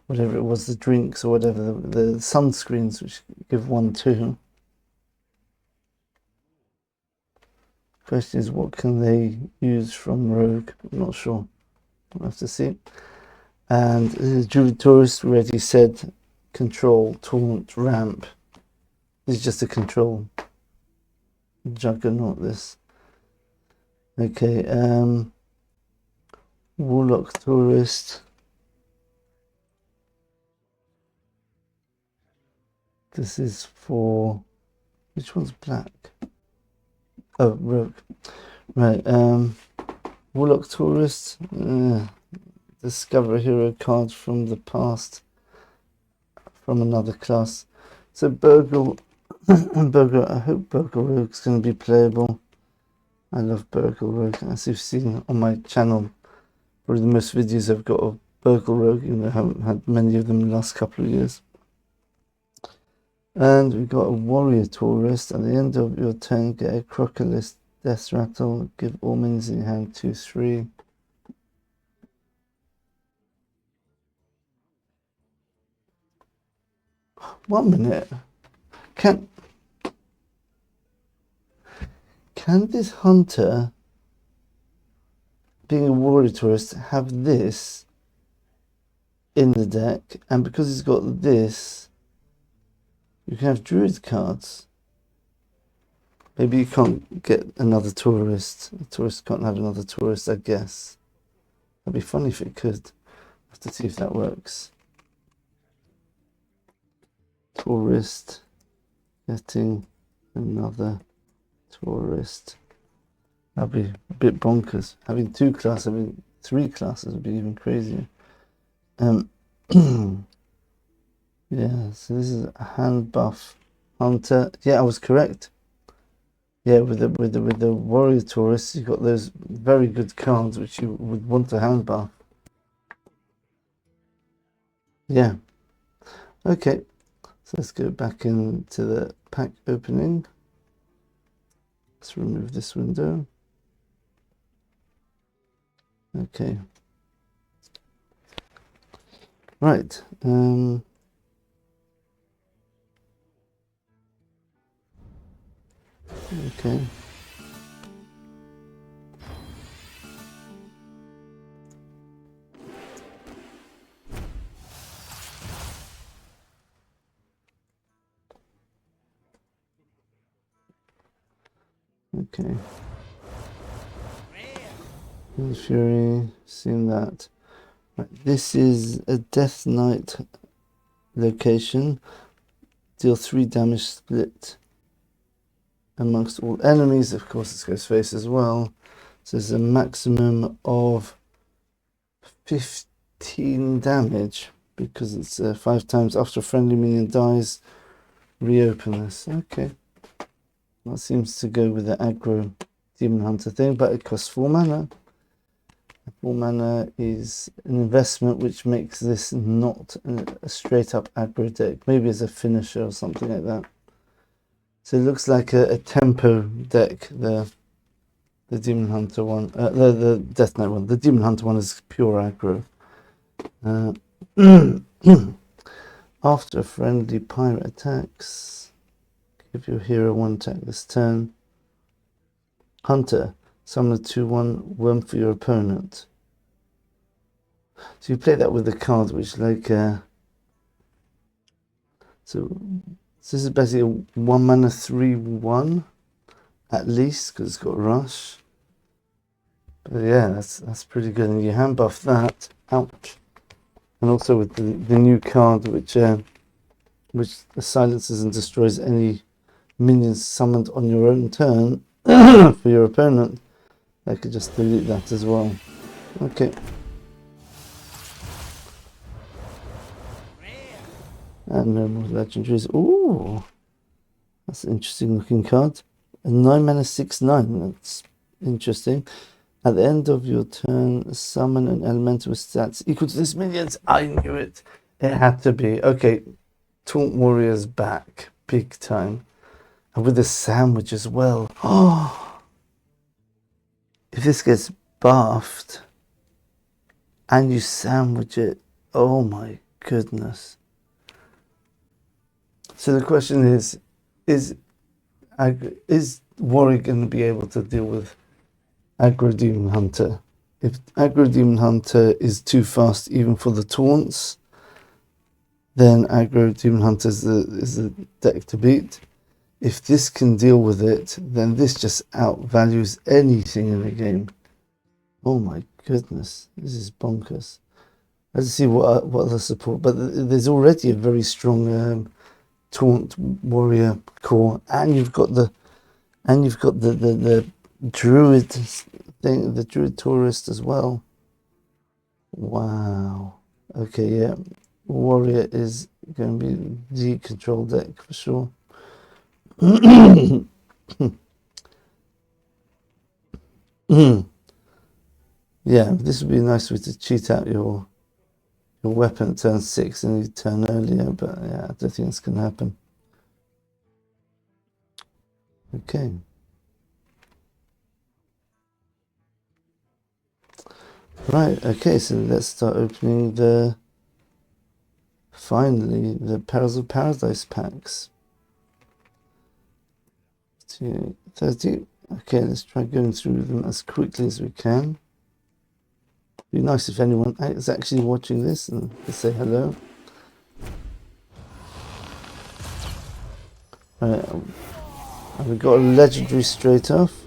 whatever it was, the drinks or whatever, the sunscreens, which give 1/2. Question is, what can they use from Rogue? I'm not sure. We'll have to see. And Druid Tourist, we already said, control, taunt, ramp. This is just a control juggernaut, this. Okay, Warlock Tourist. This is for, which one's black? Oh, Rogue. Right, Warlock Tourist. Discover a hero card from the past from another class. So Burgle, I hope Burgle Rogue's going to be playable. I love Burgle Rogue, as you've seen on my channel. Probably the most videos I've got of Burgle Rogue, even though I haven't had many of them in the last couple of years. And we've got a Warrior Tourist. At the end of your turn, get a Crocodile Death Rattle. Give all minions in your hand 2/3. One minute. Can this hunter, being a Warrior Tourist, have this in the deck? And because he's got this, you can have Druid cards. Maybe you can't get another Tourist. A Tourist can't have another Tourist, I guess. That'd be funny if it could. Have to see if that works. Tourist getting another Tourist. That'd be a bit bonkers. Having 2 classes, having 3 classes would be even crazier. Yeah, so this is a hand buff hunter. Yeah, I was correct. Yeah, with the Warrior Taurus, you got those very good cards which you would want to hand buff. Yeah. Okay. So let's go back into the pack opening. Let's remove this window. Okay. Right. Okay. Okay. Fury, seen that. Right, this is a Death Knight location. Deal 3 damage split amongst all enemies. Of course, this goes face as well. So there's a maximum of 15 damage because it's 5 times after a friendly minion dies. Reopen this. Okay. That seems to go with the aggro Demon Hunter thing, but it costs 4 mana. 4 mana is an investment which makes this not a straight up aggro deck. Maybe as a finisher or something like that. So it looks like a tempo deck, the Demon Hunter one. The Death Knight one. The Demon Hunter one is pure aggro. After friendly pirate attacks, give your hero 1 attack this turn. Hunter, summon a 2/1 worm for your opponent. So you play that with the card, which like so this is basically a 1 mana 3/1 at least because it's got rush. But yeah, that's pretty good, and you hand buff that. Ouch! And also with the new card, which silences and destroys any minions summoned on your own turn for your opponent. I could just delete that as well. Okay. And no more legendaries. Ooh, that's an interesting looking card. A 9 mana 6/9. That's interesting. At the end of your turn, summon an elemental with stats equal to this minion's. I knew it. It had to be. Okay, Taunt Warrior's back. Big time. And with a sandwich as well. Oh! If this gets buffed and you sandwich it, oh my goodness. So the question is Warrior going to be able to deal with Aggro Demon Hunter? If Aggro Demon Hunter is too fast even for the taunts, then Aggro Demon Hunter is a deck to beat. If this can deal with it, then this just outvalues anything in the game. Oh my goodness, this is bonkers. Let's see what other support, but there's already a very strong taunt warrior core, and you've got the druid thing, the druid tourist as well. Wow. Okay, yeah, warrior is going to be the control deck for sure. Yeah, this would be a nice way to cheat out your weapon at turn 6 and you turn earlier, but yeah, I don't think it's going to happen. Okay. Right, okay, so let's start opening finally, the Perils of Paradise packs. 30. Okay, let's try going through them as quickly as we can. It'd be nice if anyone is actually watching this and to say hello. Right, and we got a legendary straight off,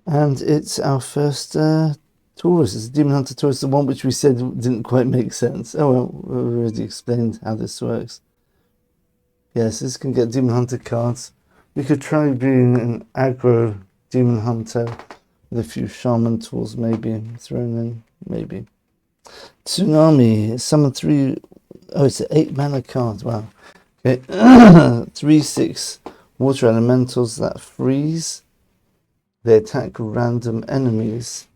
and it's our first Taurus. It's a Demon Hunter Taurus, the one which we said didn't quite make sense. Oh well, we already explained how this works. Yes, this can get Demon Hunter cards. We could try being an aggro Demon Hunter with a few shaman tools maybe thrown in, maybe. Tsunami, summon 3. Oh, it's an 8 mana card. Wow. Okay. 3/6 water elementals that freeze. They attack random enemies.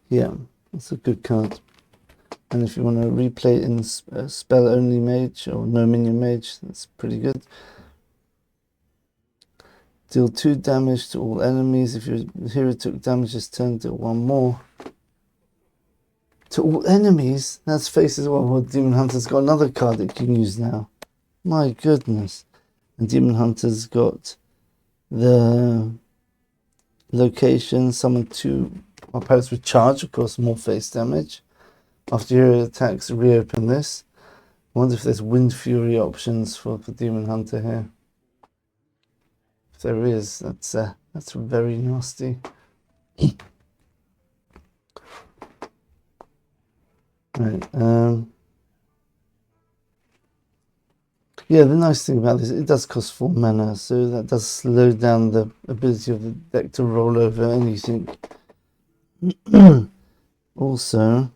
Yeah, that's a good card. And if you want to replay it in spell only mage or no minion mage, that's pretty good. Deal 2 damage to all enemies. If your hero took damage this turn, deal 1 more. To all enemies? That's face as well. Well, Demon Hunter's got another card that you can use now. My goodness. And Demon Hunter's got the location, summon 2 pirates with charge, of course, more face damage. After your attacks, reopen this. I wonder if there's Wind Fury options for Demon Hunter here. If there is, that's very nasty. Right. Yeah, the nice thing about this, it does cost 4 mana, so that does slow down the ability of the deck to roll over anything. Also,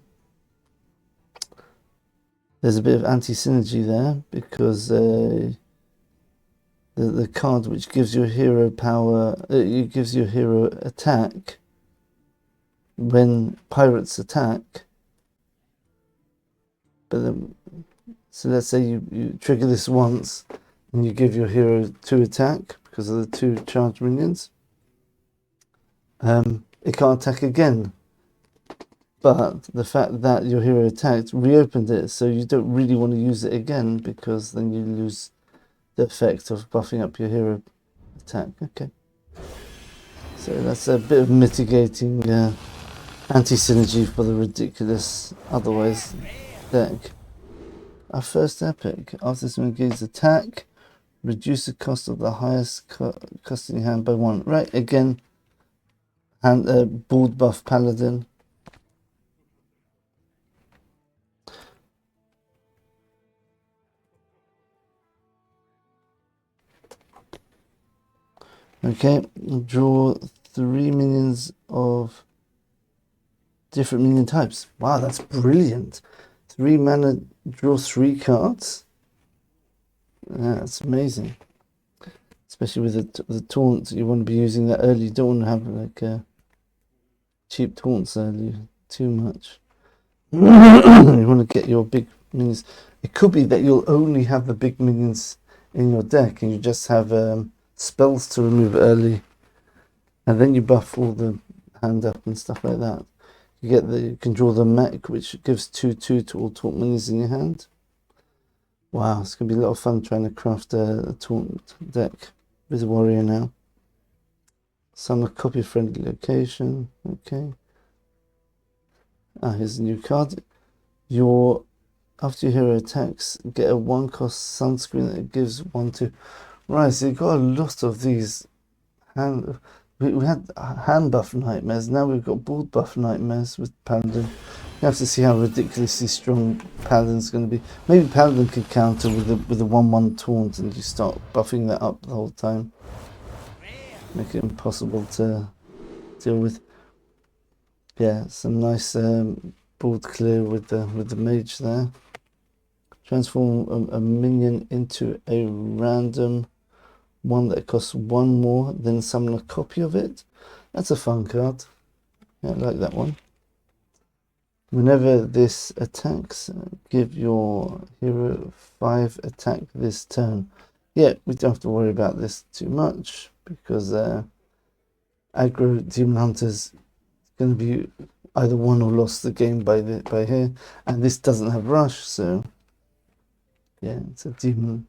there's a bit of anti-synergy there, because the card which gives your hero power, it gives your hero attack when pirates attack. But then, so let's say you trigger this once and you give your hero 2 attack because of the 2 charged minions. It can't attack again. But the fact that your hero attacked reopened it, so you don't really want to use it again because then you lose the effect of buffing up your hero attack. Okay. So that's a bit of mitigating anti-synergy for the ridiculous otherwise deck. Our first epic. After this engages attack, reduce the cost of the highest cost in your hand by 1. Right, again, and bald buff paladin. Okay, draw 3 minions of different minion types. Wow, that's brilliant. 3 mana, draw 3 cards. Yeah, that's amazing. Especially with the taunts, you want to be using that early. You don't want to have like cheap taunts early too much. You want to get your big minions. It could be that you'll only have the big minions in your deck and you just have spells to remove early, and then you buff all the hand up and stuff like that. You can draw the mech, which gives 2/2 to all taunt minions in your hand. Wow, it's gonna be a lot of fun trying to craft a taunt deck with warrior now. Some a copy friendly location. Okay. Here's a new card. After your hero attacks, get a 1-cost sunscreen that gives 1/2. Right, so you've got a lot of these we had hand buff nightmares, now we've got bald buff nightmares with Paladin. You have to see how ridiculously strong Paladin's going to be. Maybe Paladin could counter with a 1/1 taunt and you start buffing that up the whole time. Make it impossible to deal with. Yeah, some nice bald clear with the mage there. Transform a minion into a random one that costs 1 more, then summon a copy of it. That's a fun card. Yeah, I like that one. Whenever this attacks, give your hero 5 attack this turn. Yeah, we don't have to worry about this too much because aggro demon hunters going to be either won or lost the game by here, and this doesn't have rush, so yeah, it's a demon.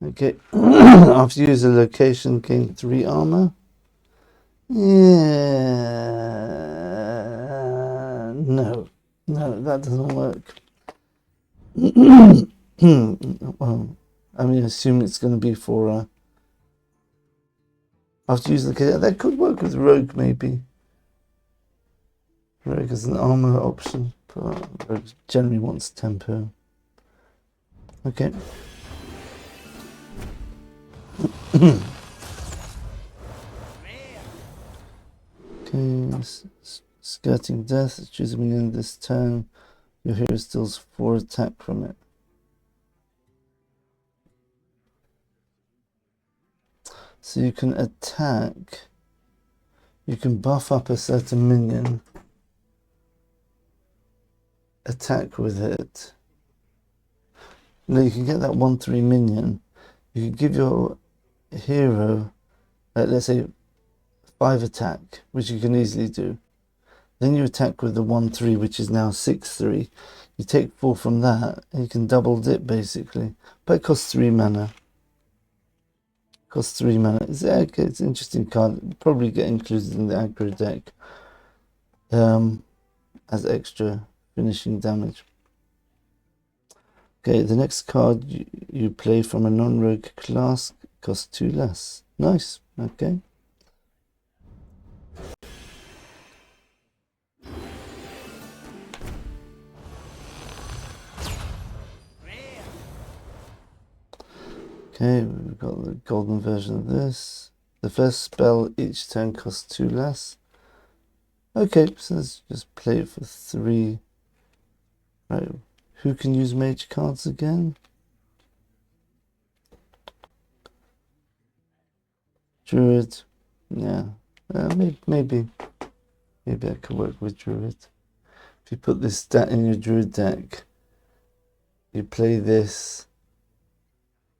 Okay, after you use a location, gain 3 armor. Yeah, no, that doesn't work. Well, I mean, assume it's going to be for after you use the that could work with rogue maybe. Rogue is an armor option, but rogue generally wants tempo. Okay. Okay, skirting death. Choose a minion this turn. Your hero steals 4 attack from it. So you can attack. You can buff up a certain minion. Attack with it. No, you can get that 1/3 minion. You can give your hero, let's say, 5 attack, which you can easily do. Then you attack with the 1/3, which is now 6/3. You take 4 from that, and you can double dip basically. But it costs 3 mana. It's an interesting card. It'll probably get included in the aggro deck as extra finishing damage. Okay, the next card you play from a non-rogue class costs 2 less. Nice. Okay. Okay, we've got the golden version of this. The first spell each turn costs 2 less. Okay, so let's just play it for 3. Right, who can use mage cards again? Druid. Yeah, maybe I could work with Druid. If you put this stat in your Druid deck, you play this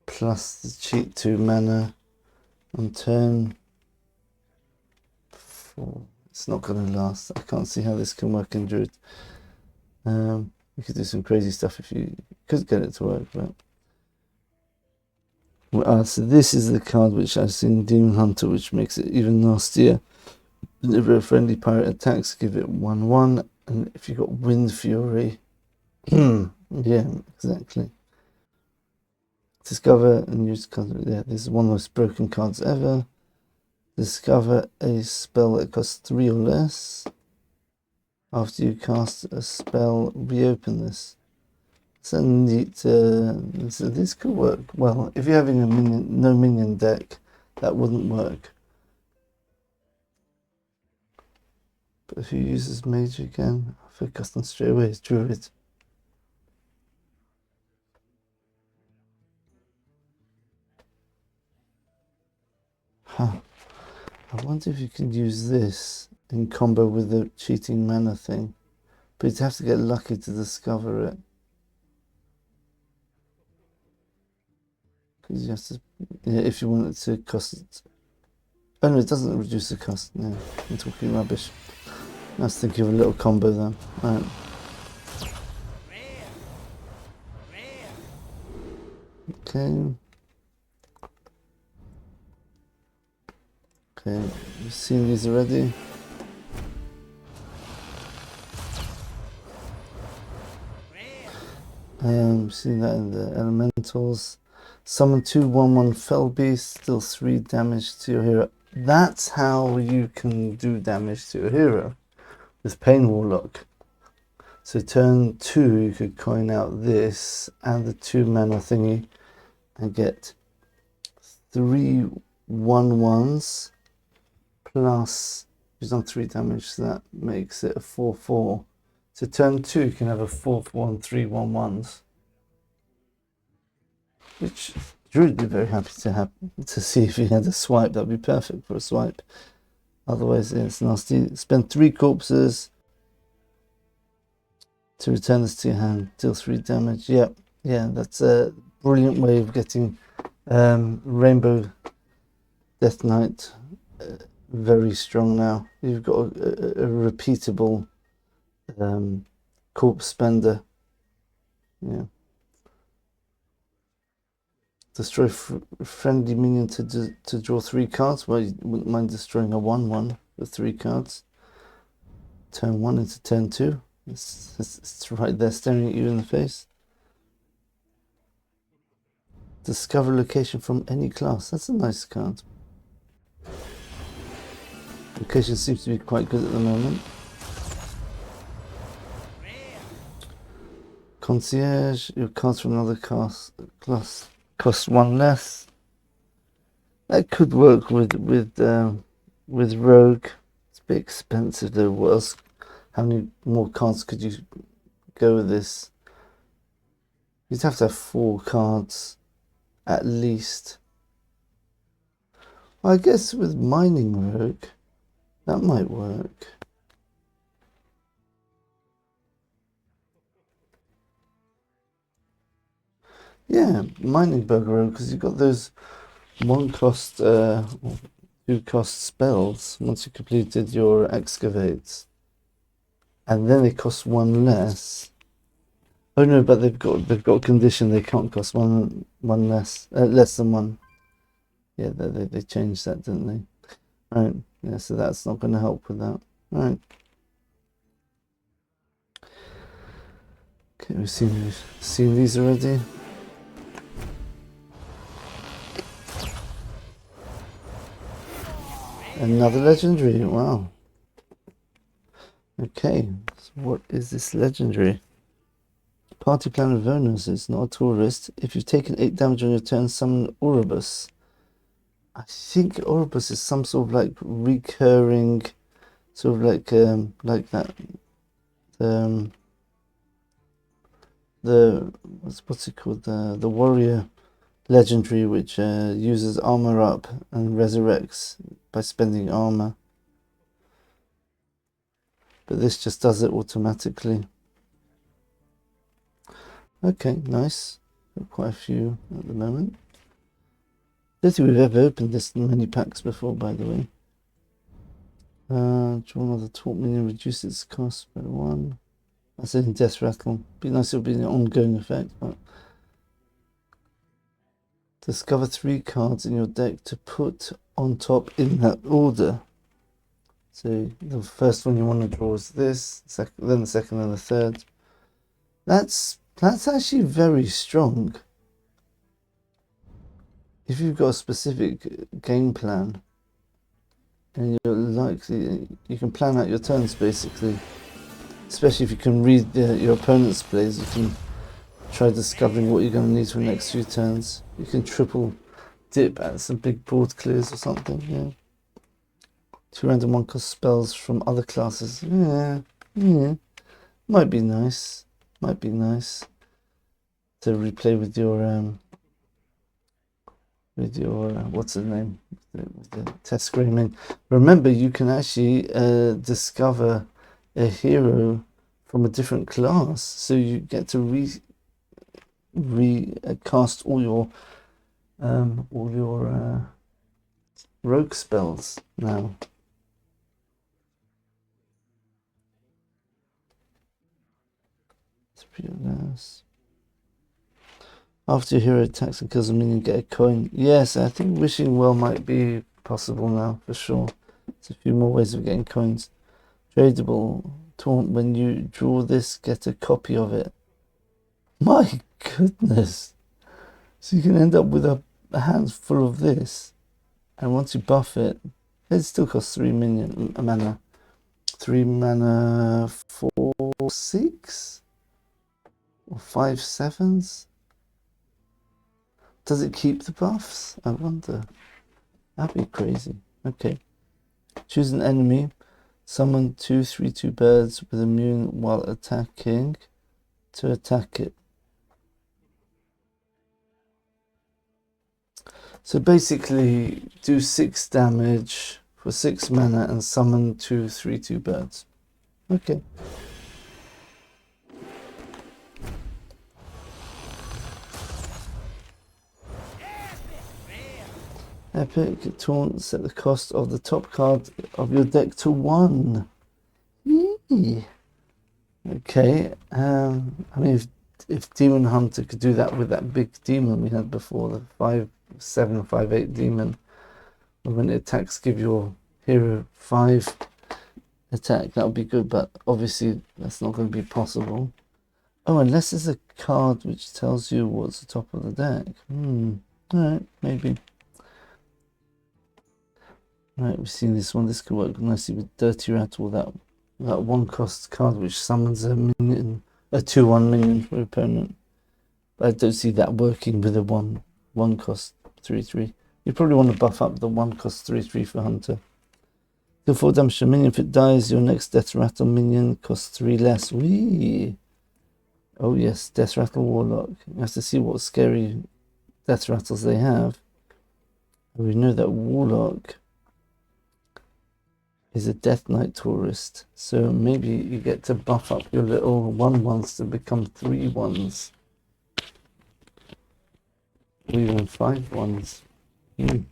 plus the cheat 2 mana on turn 4. It's not going to last. I can't see how this can work in Druid. You could do some crazy stuff if you could get it to work, but so this is the card which I've seen Demon Hunter, which makes it even nastier. Whenever a friendly pirate attacks, give it 1/1, and if you got Wind Fury, yeah, exactly. Discover and use cards. Yeah, this is one of the most broken cards ever. Discover a spell that costs 3 or less. After you cast a spell, reopen this. So neat. So this could work well. If you're having a no minion deck, that wouldn't work. But who uses mage again? I focused on straight away. It's Druid. Huh. I wonder if you can use this in combo with the cheating mana thing. But you'd have to get lucky to discover it. Because you have to, yeah, if you want it to cost it. Oh no, it doesn't reduce the cost. No, I'm talking rubbish. I was thinking of a little combo then. Right. Okay. Okay, you've seen these already. Seen that in the elementals. Summon 2/1/1 Fell Beast, deal 3 damage to your hero. That's how you can do damage to your hero with Pain Warlock. So turn 2, you could coin out this and the 2 mana thingy and get 3 1/1s plus, you've done 3 damage, so that makes it a 4/4. So turn 2, you can have a 4/1, 3 1/1s. Which Drew would be very happy to see if he had a swipe. That'd be perfect for a swipe. Otherwise, it's nasty. Spend 3 corpses to return this to your hand. Deal 3 damage. Yeah, that's a brilliant way of getting Rainbow Death Knight very strong now. You've got a repeatable corpse spender. Yeah. Destroy friendly minion to draw 3 cards. Well, you wouldn't mind destroying a 1/1 with 3 cards. Turn 1 into turn 2. It's right there staring at you in the face. Discover location from any class. That's a nice card. Location seems to be quite good at the moment. Concierge. Your cards from another class cost 1 less. That could work with Rogue. It's a bit expensive though. What else? How many more cards could you go with this? You'd have to have 4 cards at least. Well, I guess with Mining Rogue, that might work. Yeah, Mining Bug Rogue, because you've got those 1 cost, 2 cost spells once you completed your excavates. And then they cost 1 less. Oh no, but they've got a condition. They can't cost one less than 1. Yeah, they changed that, didn't they? Right. Yeah, so that's not going to help with that. Right. Okay, we've seen these already. Another legendary, wow. Okay, so what is this legendary? Party planner Vona says, not a tourist. If you've taken 8 damage on your turn, summon Oribus. I think Oribus is some sort of like recurring, sort of like that. The what's it called? The warrior legendary, which uses armor up and resurrects by spending armor. But this just does it automatically. Okay, nice. Got quite a few at the moment. I don't think we've ever opened this many packs before, by the way. Draw another taunt minion, reduce its cost by 1. That's in Death Rattle. Be nice if it would be an ongoing effect, but discover 3 cards in your deck to put on top in that order. So the first one you want to draw is this, then the second and the third. That's actually very strong. If you've got a specific game plan and you're likely, you can plan out your turns basically. Especially if you can read your opponent's plays, you can try discovering what you're going to need for the next few turns. You can triple dip at some big board clears or something, yeah. 2 random 1-cost spells from other classes. Yeah. Might be nice. Might be nice to replay with your what's the name? The test screaming. Remember, you can actually discover a hero from a different class, so you get to recast all your rogue spells now. It's pretty nice. After your hero attacks and kills a minion, get a coin. Yes, I think Wishing Well might be possible now, for sure. There's a few more ways of getting coins. Tradable. Taunt. When you draw this, get a copy of it. My goodness. So you can end up with a hand full of this. And once you buff it, it still costs 3 mana. 3 mana for 6? Or 5 7s? Does it keep the buffs? I wonder. That'd be crazy. Okay. Choose an enemy. Summon 2/3/2 birds with immune while attacking to attack it. So basically, do 6 damage for 6 mana and summon 2/3/2 birds. Okay. Epic taunt, set the cost of the top card of your deck to 1. Yee. Okay, I mean, if Demon Hunter could do that with that big demon we had before, the 5/7 5/8 demon, when it attacks, give your hero 5 attack, that would be good, but obviously that's not going to be possible. Oh, unless there's a card which tells you what's the top of the deck. Alright, maybe. Right, we've seen this one. This could work nicely with Dirty Rattle, that 1-cost card which summons a minion, a 2/1 minion for your opponent. But I don't see that working with a 1-cost 3/3. You probably want to buff up the 1-cost 3/3 for Hunter. Deal 4 damage to a minion. If it dies, your next Death Rattle minion costs 3 less. Whee! Oh yes, Death Rattle Warlock. You have to see what scary Death Rattles they have. We know that Warlock is a Death Knight tourist, so maybe you get to buff up your little 1/1s to become 3/1s, or even 5/1s. And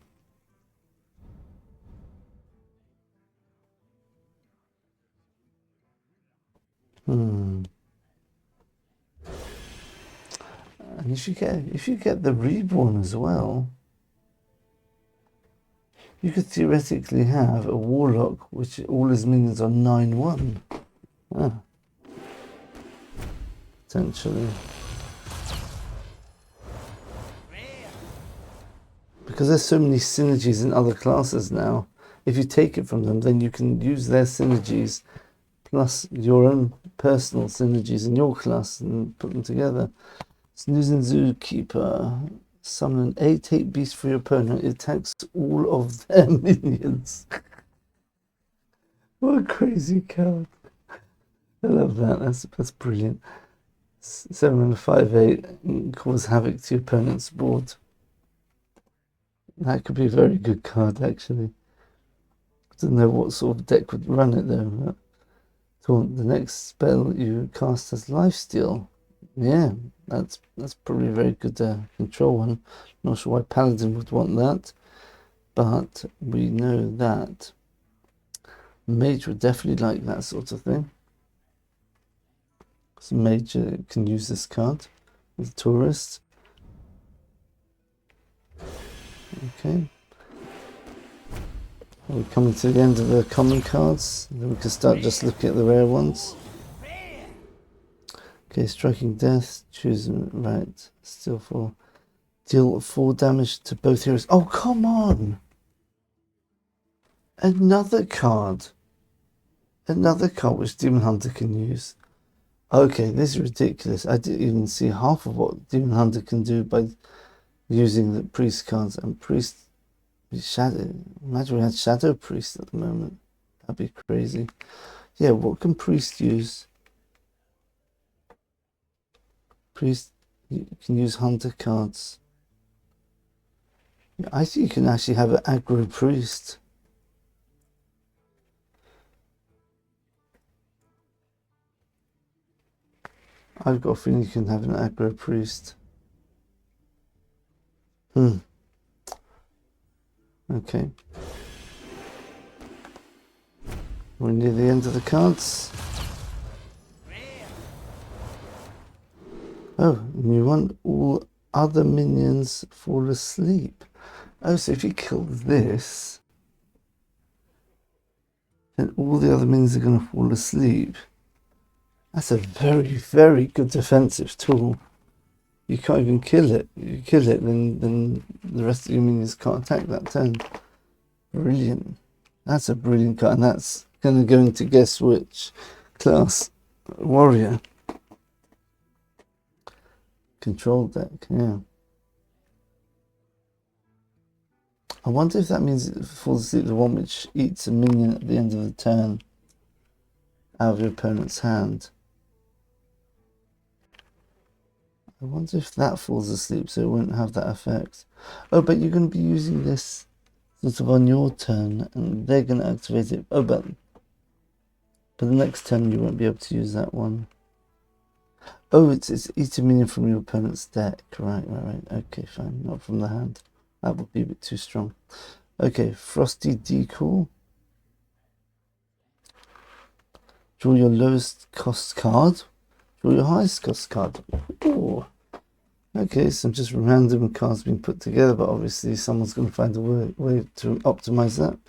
if you get the Reborn as well, you could theoretically have a Warlock which all his minions are 9/1. potentially. Because there's so many synergies in other classes now, if you take it from them, then you can use their synergies plus your own personal synergies in your class and put them together. Snoozing Zookeeper. Summon an 8/8 beast for your opponent. It attacks all of their minions. What a crazy card. I love that. That's brilliant. 7 and 5/8 cause havoc to your opponent's board. That could be a very good card, actually. I don't know what sort of deck would run it though. Taunt. The next spell you cast has Lifesteal. Yeah, that's probably a very good control one. Not sure why Paladin would want that, but we know that Mage would definitely like that sort of thing. So Mage can use this card with Tourist. Okay. We're coming to the end of the common cards. Then we can start just looking at the rare ones. Okay, Striking Death, choose right, still 4. Deal 4 damage to both heroes. Oh, come on! Another card. Another card which Demon Hunter can use. Okay, this is ridiculous. I didn't even see half of what Demon Hunter can do by using the Priest cards. And Priest, Shadow. Imagine we had Shadow Priest at the moment. That'd be crazy. Yeah, what can Priest use? Priest, you can use Hunter cards. I think you can actually have an aggro Priest. I've got a feeling you can have an aggro Priest. Okay. We're near the end of the cards. Oh, new one. All other minions fall asleep. Oh, so if you kill this, then all the other minions are going to fall asleep. That's a very, very good defensive tool. You can't even kill it. You kill it, then the rest of your minions can't attack that turn. Brilliant. That's a brilliant card, and that's going to go into guess which class? Warrior. Control deck, yeah. I wonder if that means it falls asleep, the one which eats a minion at the end of the turn out of your opponent's hand. I wonder if that falls asleep, so it won't have that effect. Oh, but you're going to be using this sort of on your turn, and they're going to activate it. Oh, but the next turn you won't be able to use that one. Oh, it's eat a minion from your opponent's deck. Right. Okay, fine. Not from the hand. That would be a bit too strong. Okay, Frosty Decal. Draw your lowest cost card. Draw your highest cost card. Ooh. Okay, some just random cards being put together, but obviously someone's going to find a way to optimize that.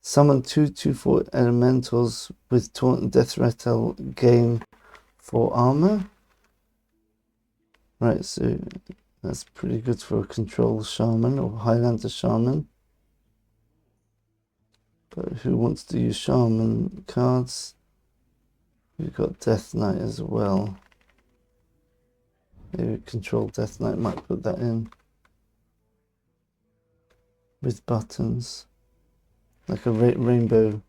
Summon 2/4 elementals with Taunt and Death Rattle, gain 4 armor. Right, so that's pretty good for a control shaman or Highlander shaman. But who wants to use shaman cards? We've got Death Knight as well. Maybe Control Death Knight might put that in with buttons, like a rainbow.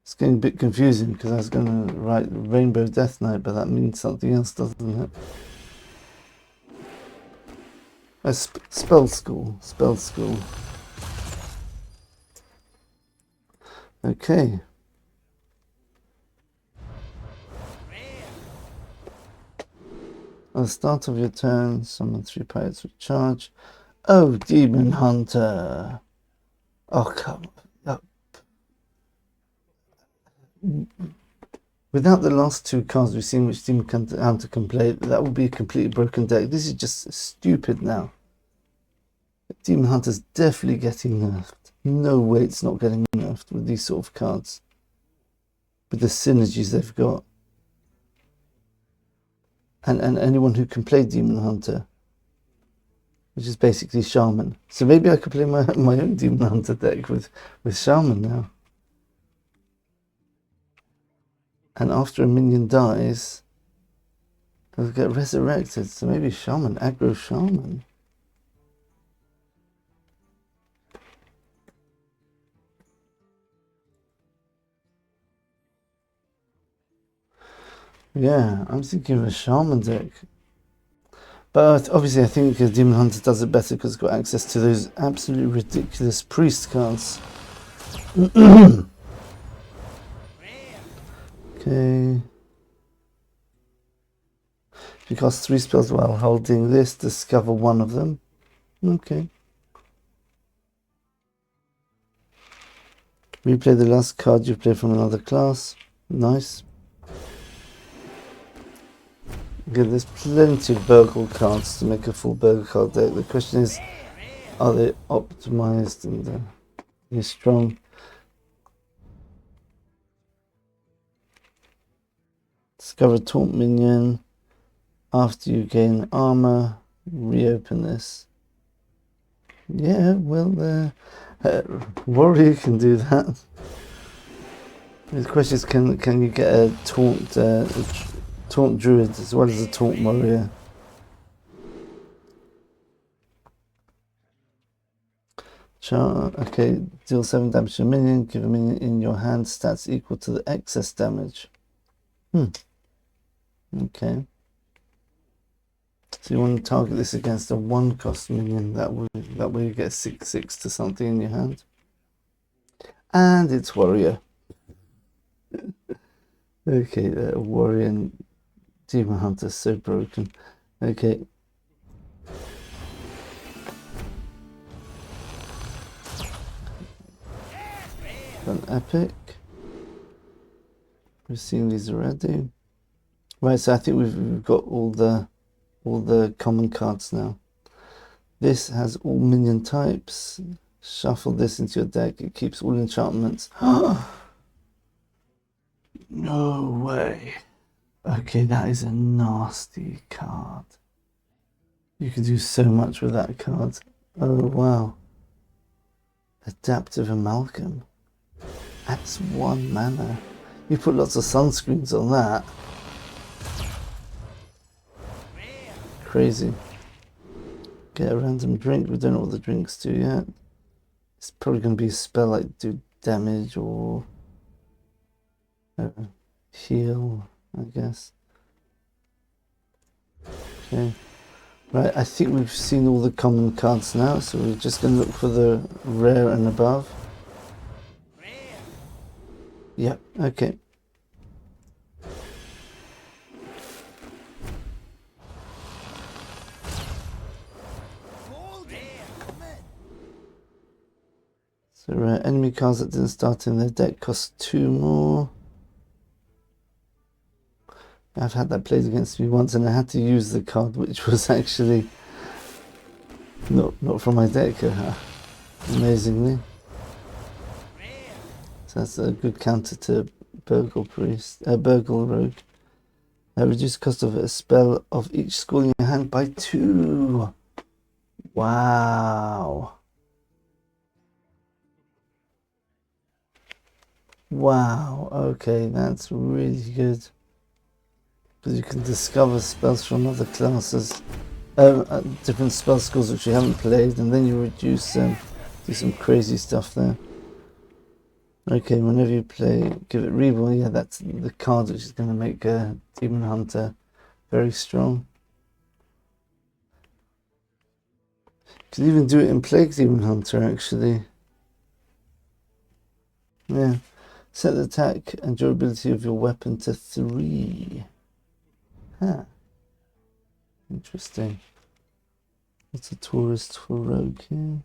It's getting a bit confusing because I was going to write Rainbow Death Knight, but that means something else, doesn't it? Spell School. Okay. At the start of your turn, summon 3 pirates with charge. Oh, Demon Hunter. Oh, come up. Without the last 2 cards we've seen which Demon Hunter can play, that would be a completely broken deck. This is just stupid now. Demon Hunter's definitely getting nerfed. No way it's not getting nerfed with these sort of cards. With the synergies they've got. And anyone who can play Demon Hunter, which is basically Shaman. So maybe I could play my own Demon Hunter deck with Shaman now. And after a minion dies, they'll get resurrected. So maybe Shaman, aggro Shaman. Yeah, I'm thinking of a Shaman deck. But obviously I think Demon Hunter does it better because it's got access to those absolutely ridiculous priest cards. Okay. If you cast 3 spells while holding this, discover one of them. Okay. Replay the last card you played from another class. Nice. Again, there's plenty of Burgle cards to make a full Burgle card deck. The question is, are they optimized and strong? Discover Taunt Minion. After you gain armor, reopen this. Yeah, well, Warrior can do that. The question is, can you get a Taunt Druid as well as a Taunt Warrior? Okay, deal 7 damage to a minion. Give a minion in your hand stats equal to the excess damage. Okay. So you want to target this against a 1-cost minion. That way you get 6/6 to something in your hand. And it's Warrior. Okay, Warrior and Demon Hunter so broken. Okay. An epic. We've seen these already. Right, so I think we've got all the common cards now. This has all minion types. Shuffle this into your deck. It keeps all enchantments. No way. Okay, that is a nasty card. You can do so much with that card. Oh, wow. Adaptive Amalgam. That's 1 mana. You put lots of sunscreens on that. Crazy. Get a random drink. We don't know what the drinks do yet. It's probably going to be a spell like do damage or heal, I guess. Okay. Right, I think we've seen all the common cards now, so we're just going to look for the rare and above. Yep, okay. So enemy cards that didn't start in their deck cost 2 more. I've had that played against me once and I had to use the card which was actually not from my deck, amazingly. So that's a good counter to Burgle Rogue. Reduce the cost of a spell of each school in your hand by 2. Wow. Wow, okay, that's really good. Because you can discover spells from other classes, different spell schools which you haven't played, and then you reduce them, do some crazy stuff there. Okay, whenever you play, give it reroll. Yeah, that's the card which is going to make Demon Hunter very strong. You can even do it in Plague Demon Hunter, actually. Yeah. Set the attack and durability of your weapon to 3. Huh. Interesting. What's a tourist for rogue here?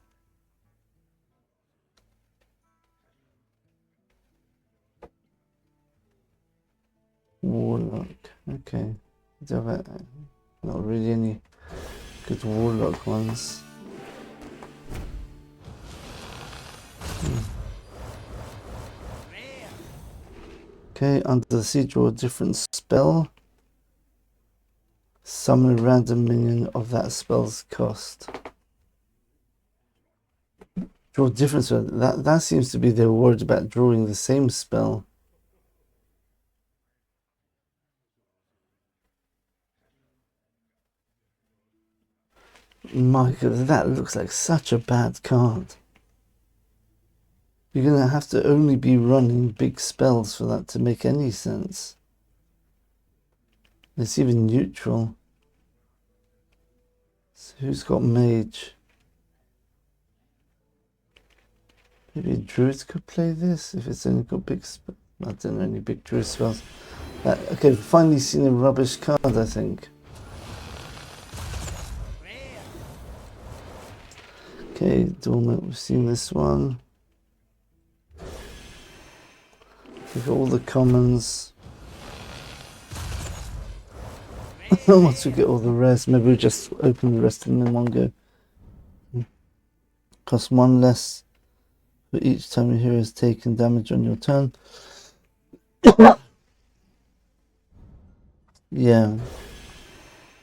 Warlock. Okay. Not really any good Warlock ones. Okay, under the sea, draw a different spell. Summon a random minion of that spell's cost. Draw a different spell. That seems to be they're worried about drawing the same spell. My God, that looks like such a bad card. You're going to have to only be running big spells for that to make any sense. It's even neutral. So who's got mage? Maybe druids could play this if it's only got big spells. I don't know any big druid spells. Okay, finally seen a rubbish card, I think. Okay, Dormant, we've seen this one. We've got all the commons. Once we get all the rest, maybe we just open the rest of them in one go. Cost 1 less for each time your hero has taken damage on your turn. Yeah,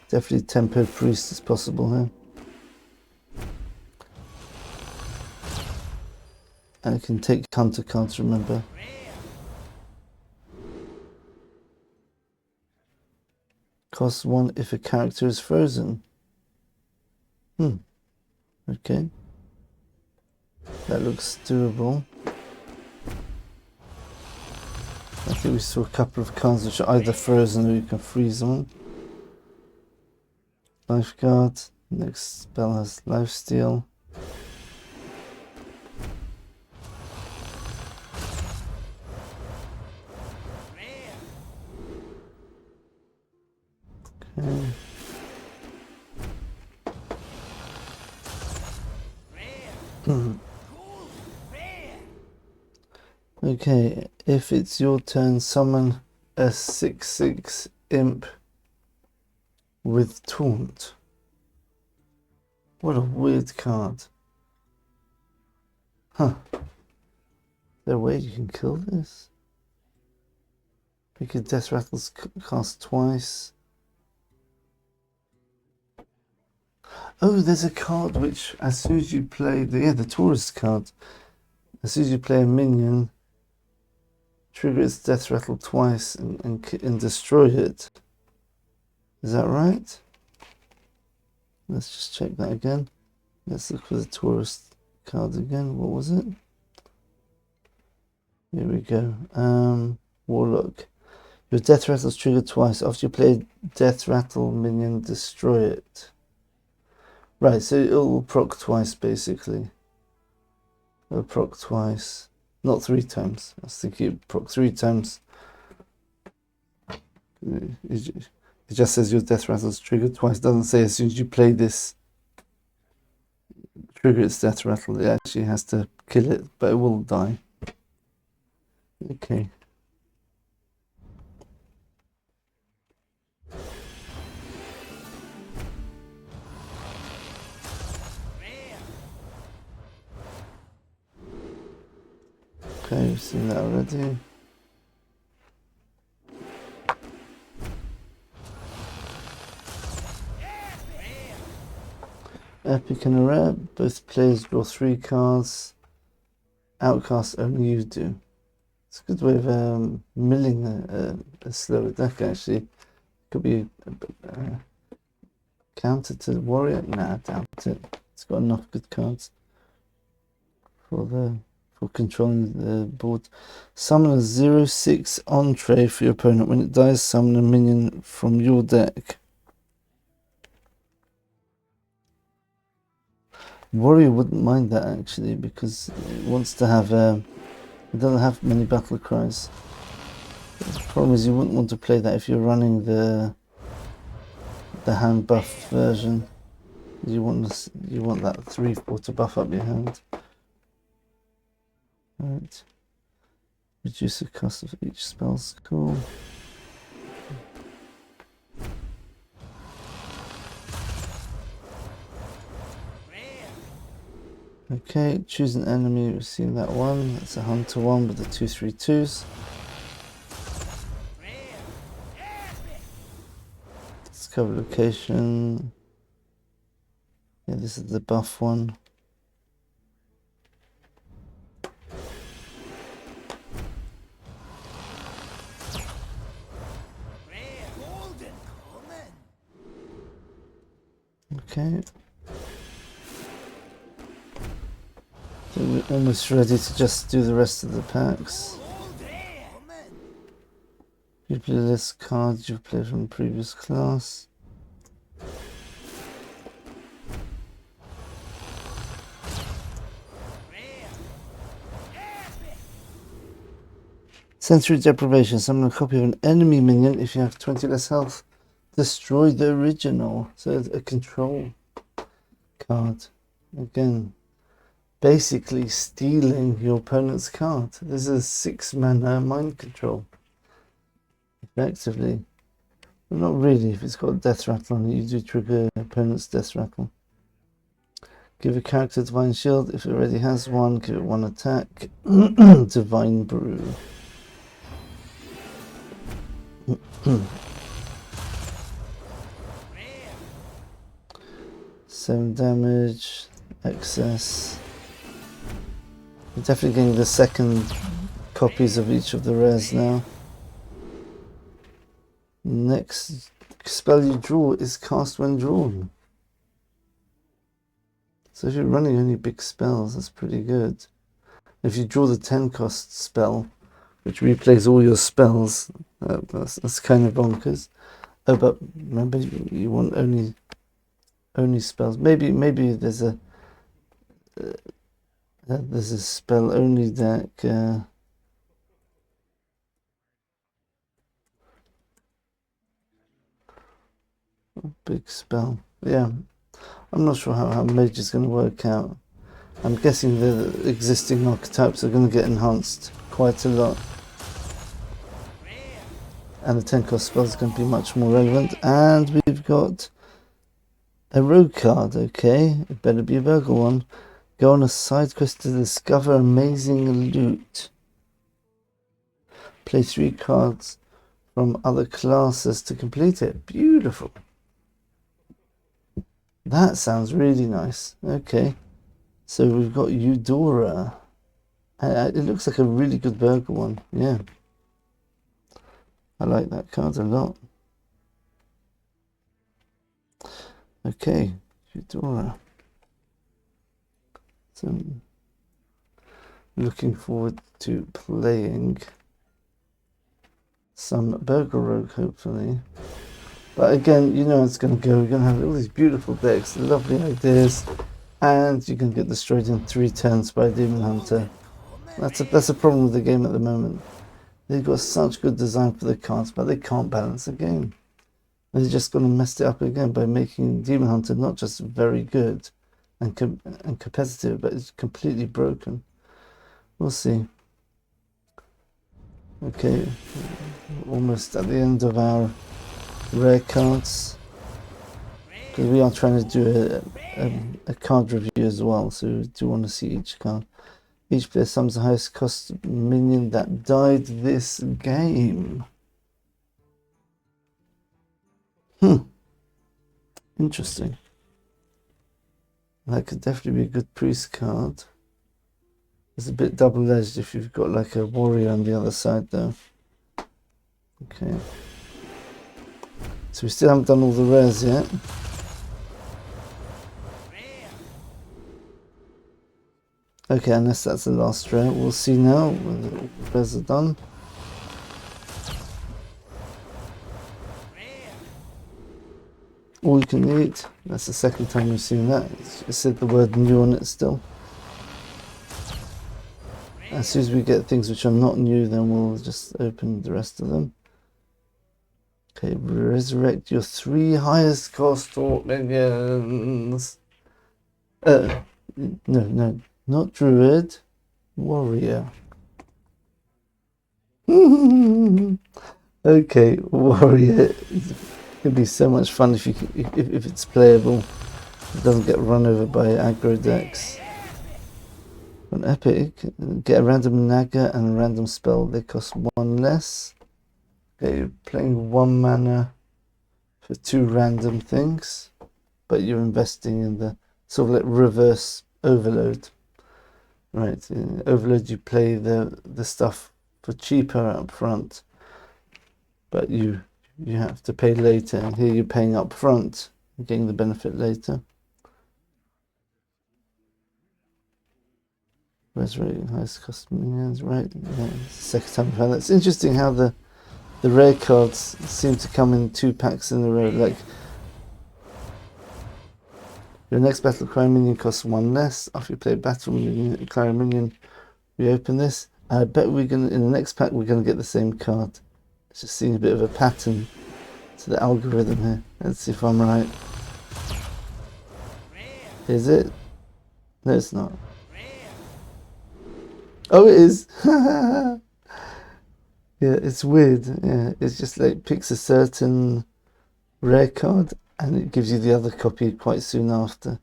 definitely Tempo Priest is possible here. And it can take counter cards, remember. Costs 1 if a character is frozen. Okay. That looks doable. I think we saw a couple of cards which are either frozen or you can freeze them. Lifeguard. Next spell has Lifesteal. Okay. Okay, if it's your turn, summon a 6/6 imp with taunt. What a weird card. Huh. Is there a way you can kill this? Because Death Rattles cast twice. Oh, there's a card which, as soon as you play the tourist card, as soon as you play a minion, trigger its Death Rattle twice and destroy it. Is that right? Let's just check that again. Let's look for the tourist card again. What was it? Here we go. Warlock. Your Death Rattle is triggered twice. After you play Death Rattle minion, destroy it. Right, so it'll proc twice basically. It'll proc twice. Not 3 times. I was thinking it'd proc 3 times. It just says your Death Rattle is triggered twice. It doesn't say as soon as you play this, trigger its Death Rattle. It actually has to kill it, but it will die. Okay. Okay, we've seen that already. Epic and a rare. Both players draw 3 cards. Outcast only you do. It's a good way of milling a slower deck actually. Could be counter to the warrior. Nah, I doubt it. It's got enough good cards for controlling the board. Summon a 0/6 entree for your opponent. When it dies, summon a minion from your deck. Warrior wouldn't mind that actually because it wants to have it doesn't have many battle cries. The problem is you wouldn't want to play that if you're running the hand buff version. You want that 3/4 to buff up your hand. Alright. Reduce the cost of each spell's cool. Okay, choose an enemy, we've seen that one. That's a hunter one with the 2/3/2s. Discover location. Yeah, this is the buff one. Okay. So we're almost ready to just do the rest of the packs. You play less cards you've played from the previous class. Sensory deprivation. Summon a copy of an enemy minion if you have 20 less health. Destroy the original. So it's a control card. Again, basically stealing your opponent's card. This is 6 mana mind control. Effectively. But not really. If it's got death rattle on it, you do trigger opponent's death rattle. Give a character Divine Shield. If it already has one, give it 1 attack. Divine Brew. 7 damage, excess. We're definitely getting the second copies of each of the rares now. Next spell you draw is cast when drawn. So if you're running only big spells, that's pretty good. If you draw the 10 cost spell, which replays all your spells, that's kind of bonkers. Oh, but remember, you want only spells. Maybe there's a spell only deck. Big spell. Yeah, I'm not sure how Mage is going to work out. I'm guessing the existing archetypes are going to get enhanced quite a lot. And the 10 cost spell is going to be much more relevant. And we've got a rogue card, okay. It better be a burgle one. Go on a side quest to discover amazing loot. Play 3 cards from other classes to complete it. Beautiful. That sounds really nice. Okay. So we've got Eudora. It looks like a really good burgle one. Yeah. I like that card a lot. Okay, Eudora. So, looking forward to playing some Burgle Rogue, hopefully. But again, you know it's going to go. We're going to have all these beautiful decks, lovely ideas, and you can get destroyed in 3 turns by a Demon Hunter. That's a problem with the game at the moment. They've got such good design for the cards, but they can't balance the game. They're just going to mess it up again by making Demon Hunter not just very good and competitive, but it's completely broken. We'll see. Okay, almost at the end of our rare cards, because we are trying to do a card review as well, so we do want to see each card. Each player summons the highest cost minion that died this game. Interesting. That could definitely be a good priest card. It's a bit double-edged if you've got like a warrior on the other side though. Okay. So we still haven't done all the rares yet. Okay, unless that's the last rare. We'll see now whether all the rares are done. All you can eat. That's the second time we've seen that. It said the word new on it still. As soon as we get things which are not new, then we'll just open the rest of them. Okay, resurrect your 3 highest cost minions. No, not druid, warrior. Okay, warrior. It'd be so much fun if it's playable. It doesn't get run over by aggro decks. An epic, get a random Naga and a random spell. They cost 1 less. Okay, you're playing 1 mana for 2 random things, but you're investing in the sort of like reverse overload. Right, in overload you play the stuff for cheaper up front, but you have to pay later, and here you're paying up front and getting the benefit later. Where's rating highest cost minions? Right, yeah, second time we've had that. It's interesting how the rare cards seem to come in 2 packs in a row. Like, your next battle cry minion costs 1 less. After you play a battle minion, cry minion, we open this. I bet we're gonna, in the next pack, we're gonna get the same card. It's just seeing a bit of a pattern to the algorithm here. Let's see if I'm right. Is it? No, it's not. Oh, it is. Yeah, it's weird. Yeah, it's just like picks a certain rare card and it gives you the other copy quite soon after.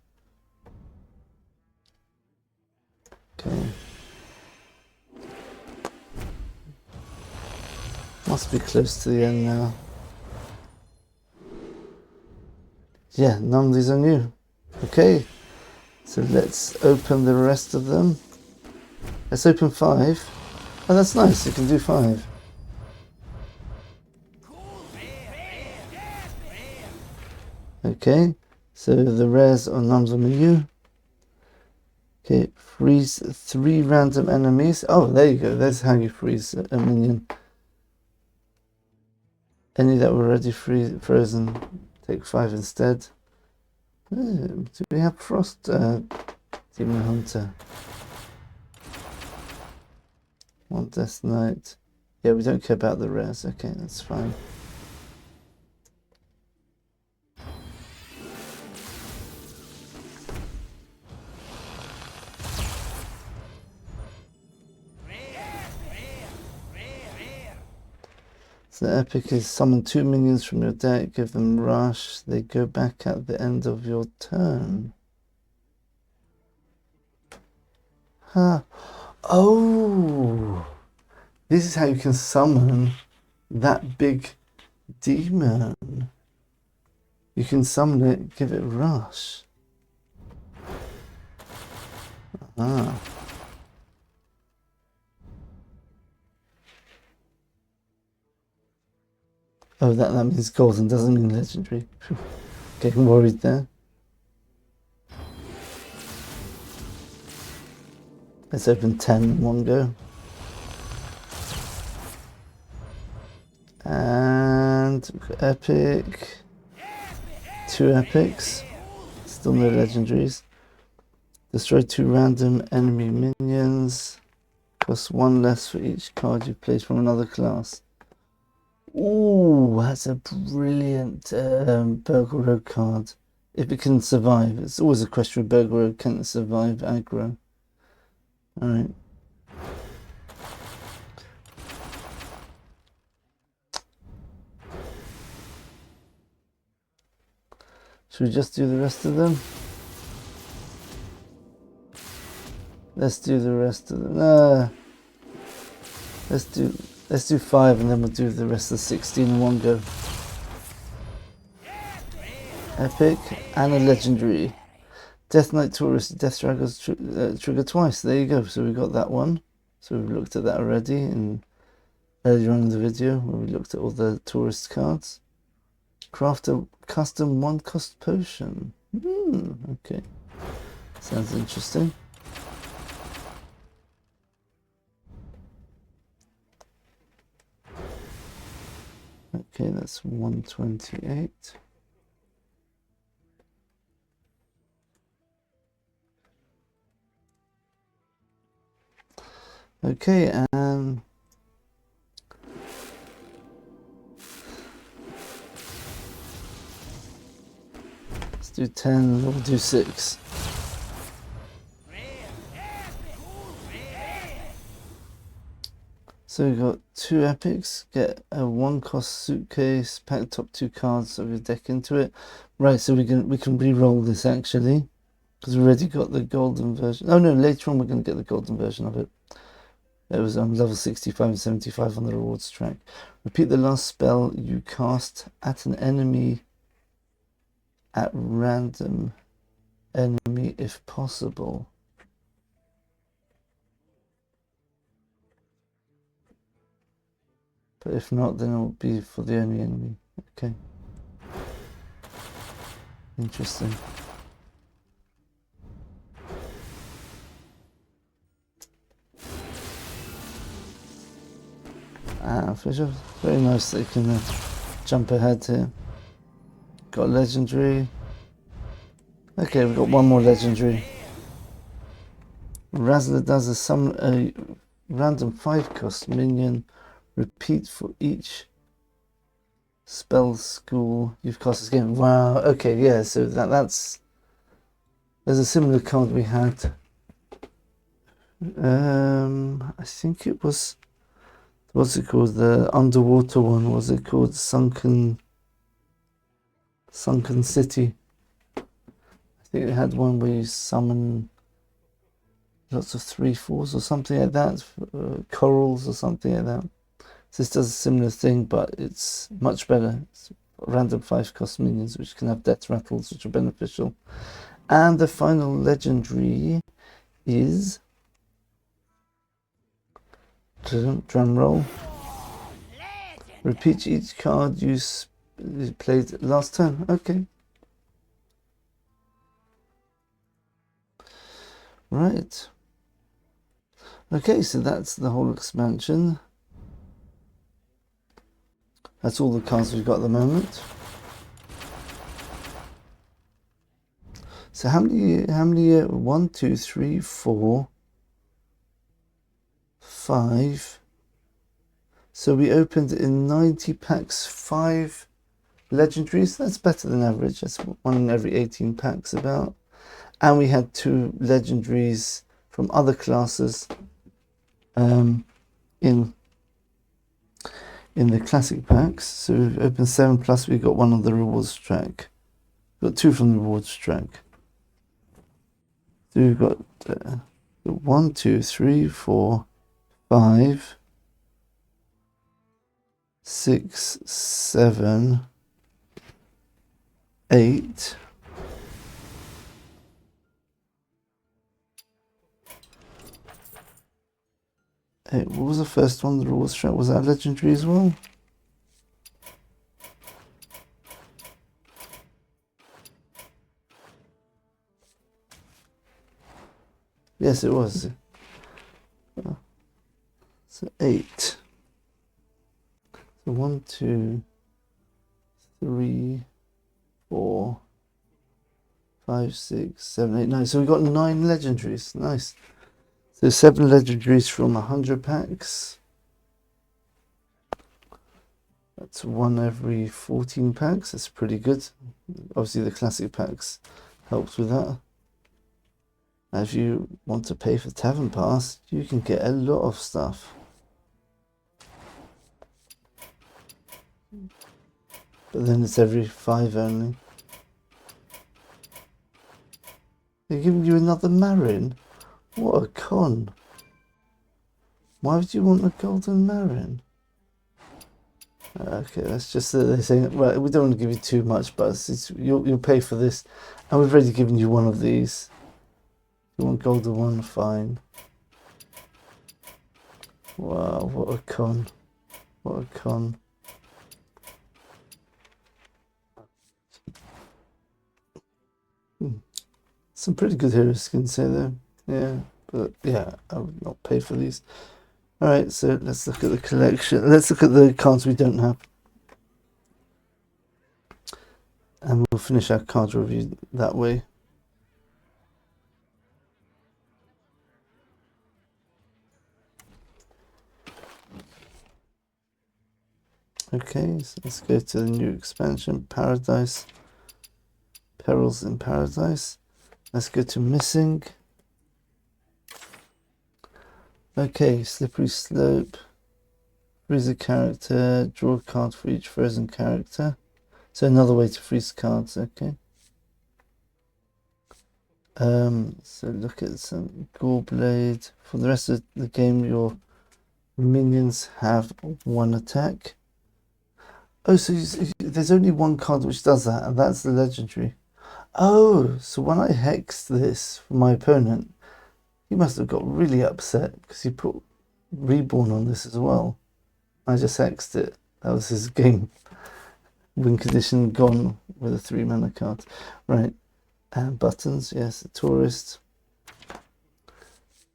Okay. Must be close to the end now. Yeah, none of these are new. Okay, so let's open the rest of them. Let's open 5. Oh, that's nice, you can do 5. Okay, so the rares are numbers on you. Okay, freeze 3 random enemies. Oh, there you go, that's how you freeze a minion. Any that were already frozen, take 5 instead. Do we have Frost Demon Hunter? 1 Death Knight. Yeah, we don't care about the rares. Okay, that's fine. So the epic is summon 2 minions from your deck, give them rush, they go back at the end of your turn. Huh. Oh! This is how you can summon that big demon. You can summon it, give it rush. Ah. Oh, that means golden, doesn't mean legendary. Getting worried there. Let's open 10 in one go. And epic. 2 epics. Still no legendaries. Destroy 2 random enemy minions. Cost 1 less for each card you place from another class. Ooh, that's a brilliant Burgle Rogue card. If it can survive. It's always a question of Burgle Rogue, can it survive aggro? Alright. Should we just do the rest of them? Let's do the rest of them. Let's do 5 and then we'll do the rest of the 16 in one go. Epic and a legendary. Death Knight Tourist, Death Stragglers trigger twice. There you go. So we got that one. So we've looked at that already earlier on in the video where we looked at all the tourist cards. Craft a custom 1-cost potion. Okay. Sounds interesting. Okay, that's 128. Okay, and let's do 10, we'll do 6. So we've got 2 epics, get a 1-cost suitcase, pack the top 2 cards of your deck into it. Right, so we can re-roll this actually, because we already got the golden version. Oh no, later on we're going to get the golden version of it. It was on level 65 and 75 on the rewards track. Repeat the last spell you cast at an enemy at random enemy if possible. But if not, then it will be for the only enemy. Okay. Interesting. Fisher. Very nice that you can jump ahead here. Got a legendary. Okay, we've got one more legendary. Razzler does a random 5-cost minion. Repeat for each spell school you've cast this game. Wow, okay, yeah, so there's a similar card we had. I think it was, what's it called? The underwater one. Was it called Sunken City? I think it had one where you summon lots of 3/4s or something like that, corals or something like that. This does a similar thing, but it's much better. It's random 5-cost minions, which can have death rattles, which are beneficial. And the final legendary is, drum roll. Repeat each card you played last turn. Okay. Right. Okay, so that's the whole expansion. That's all the cards we've got at the moment. So how many 1, 2, 3, 4, 5. So we opened in 90 packs 5 legendaries. That's better than average. That's 1 in every 18 packs about. And we had 2 legendaries from other classes in the classic packs. So we've opened 7, plus we got 1 on the rewards track. Got 2 from the rewards track. So we've got 1, 2, 3, 4, 5, 6, 7, 8. What was the first one? The rewards track, was that legendary as well? Yes, it was. So 8. So 1, 2, 3, 4, 5, 6, 7, 8, 9. So we got 9 legendaries. Nice. So 7 legendaries from 100 packs. That's 1 every 14 packs. That's pretty good. Obviously the classic packs helps with that. Now if you want to pay for Tavern Pass, you can get a lot of stuff. But then it's every 5 only. They're giving you another Marin. What a con. Why would you want a golden Marin? Okay, that's just they're saying, right, we don't want to give you too much, but you'll pay for this. And we've already given you one of these. You want golden one? Fine. Wow, what a con. What a con. Some pretty good hero skins here though. Yeah, but yeah, I would not pay for these. Alright, so let's look at the collection. Let's look at the cards we don't have. And we'll finish our card review that way. Okay, so let's go to the new expansion, Paradise. Perils in Paradise. Let's go to Missing. Okay, Slippery Slope. Freeze a character, draw a card for each frozen character. So another way to freeze cards, okay. So look at some Goreblade. For the rest of the game, your minions have 1 attack. Oh, so there's only 1 card which does that, and that's the legendary. Oh, so when I hexed this for my opponent, he must have got really upset because he put Reborn on this as well. I just hexed it. That was his game. Win condition gone with a 3 mana card. Right. And buttons, yes, a tourist.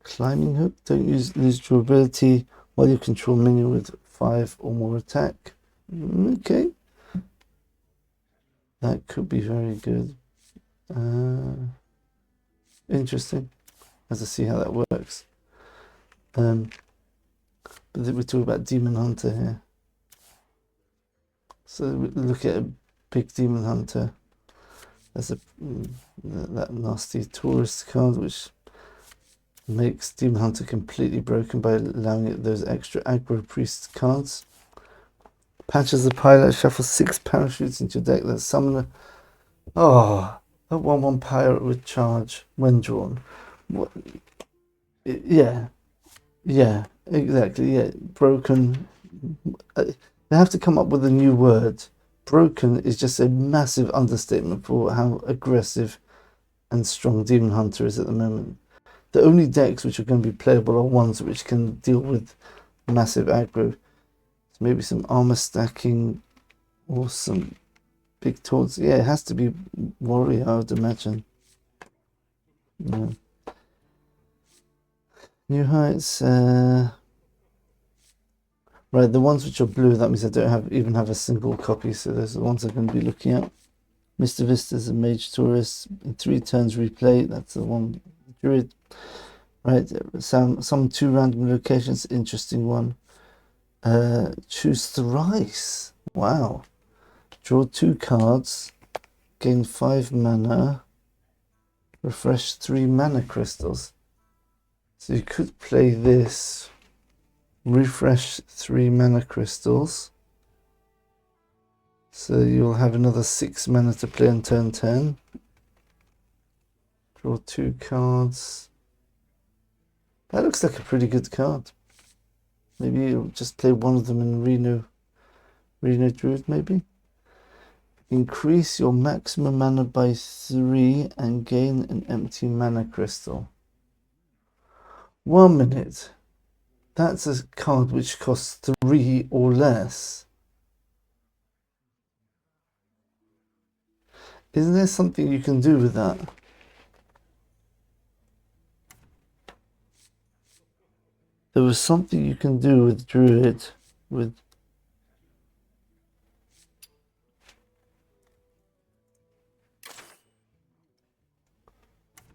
Climbing hook, don't lose durability while you control minion with 5 or more attack. Okay. That could be very good. Interesting. As I see how that works. But we're talking about Demon Hunter here. So we look at a big Demon Hunter. There's that nasty tourist card which makes Demon Hunter completely broken by allowing it those extra aggro priest cards. Patches the pilot, shuffle 6 parachutes into your deck. That summon a 1/1 pirate with charge when drawn. What? Yeah, exactly. Yeah, broken. They have to come up with a new word. Broken is just a massive understatement for how aggressive and strong Demon Hunter is at the moment. The only decks which are going to be playable are ones which can deal with massive aggro. So maybe some armor stacking or some big taunts. Yeah, it has to be warrior, I would imagine. Yeah. New heights. Right, the ones which are blue, that means I don't even have a single copy, so those are the ones I'm going to be looking at. Mr. Vista's a mage tourist. In 3 turns replay, that's the one. Druid. Right, some 2 random locations, interesting one. Choose thrice. Wow. Draw 2 cards, gain 5 mana, refresh 3 mana crystals. So you could play this, refresh 3 mana crystals. So you'll have another 6 mana to play on turn 10. Draw 2 cards. That looks like a pretty good card. Maybe you'll just play one of them in Reno Druid, maybe. Increase your maximum mana by 3 and gain an empty mana crystal. 1 minute. That's a card which costs 3 or less. Isn't there something you can do with that? There was something you can do with Druid, with...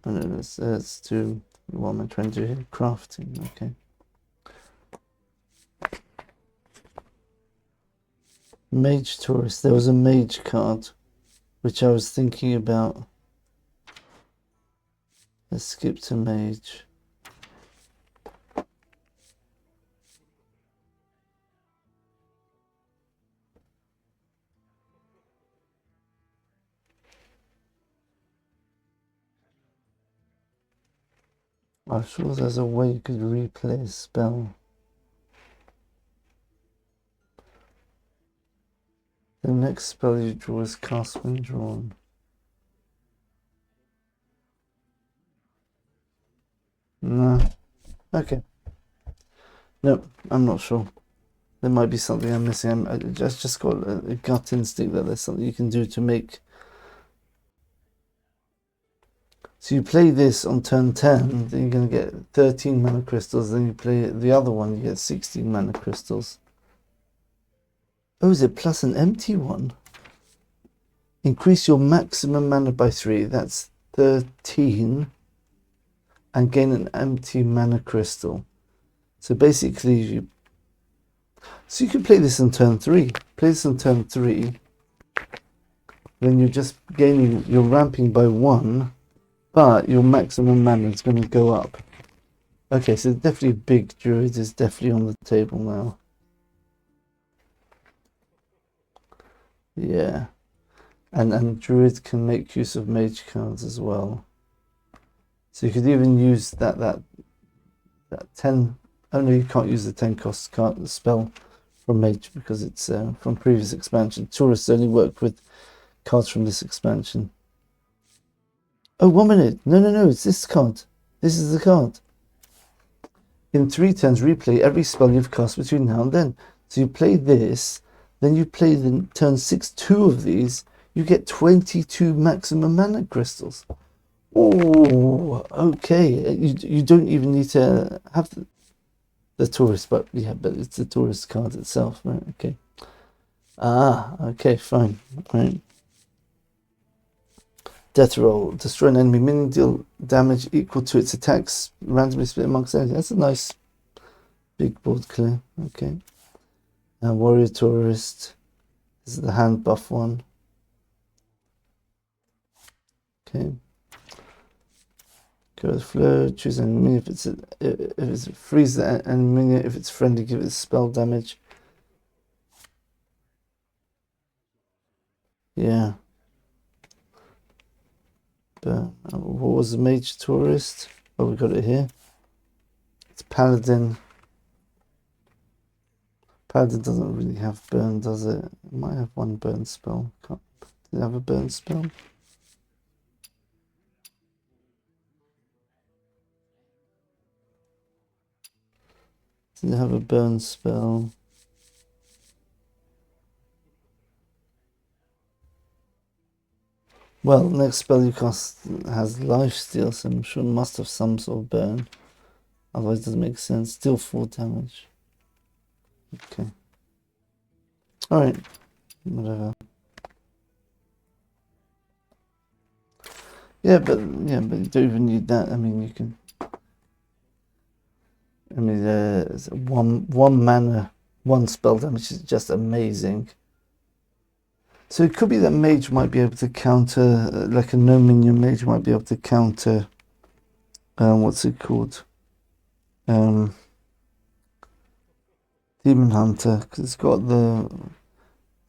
I don't know, let's do what am I trying to do here? Crafting, okay. Mage Tourist, there was a mage card, which I was thinking about. Let's skip to mage. I'm sure there's a way you could replay a spell. The next spell you draw is cast when drawn. No. Okay. No, I'm not sure. There might be something I'm missing. I just got a gut instinct that there's something you can do to make... So you play this on turn 10, then you're going to get 13 mana crystals, then you play the other one, you get 16 mana crystals. Oh, is it plus an empty one? Increase your maximum mana by 3, that's 13, and gain an empty mana crystal. So basically, so you can play this on turn 3. Play this on turn 3, then you're just gaining, you're ramping by 1, but your maximum mana is going to go up. Okay, so definitely big Druid is definitely on the table now. Yeah. And Druid can make use of mage cards as well. So you could even use that 10... Oh no, you can't use the 10 cost card spell from mage because it's from previous expansion. Tourists only work with cards from this expansion. Oh, 1 minute. No, it's this card. This is the card. In 3 turns, replay every spell you've cast between now and then. So you play this, then you play the turn 6 2 of these, you get 22 maximum mana crystals. Oh, okay. You don't even need to have the tourist, but yeah, but it's the tourist card itself, right? Okay. Ah, okay, fine. Right. Death roll. Destroy an enemy minion, deal damage equal to its attacks, randomly split amongst enemies. That's a nice big board clear. Okay. Warrior tourist. This is the hand buff one. Okay. Go with flow. Choose an enemy if it's freeze the enemy minion. If it's friendly, give it spell damage. Yeah. But what was the mage tourist? Oh, we got it here. It's paladin. Paladin doesn't really have burn, does it? It might have one burn spell. Does it have a burn spell? Does it have a burn spell? Well, next spell you cast has lifesteal, so I'm sure it must have some sort of burn. Otherwise it doesn't make sense. Still 4 damage. Okay. Alright. Whatever. Yeah, but you don't even need that. I mean, you can. I mean, one mana, 1 spell damage is just amazing. So it could be that mage might be able to counter, like a no minion mage might be able to counter. What's it called? Demon Hunter, because it's got the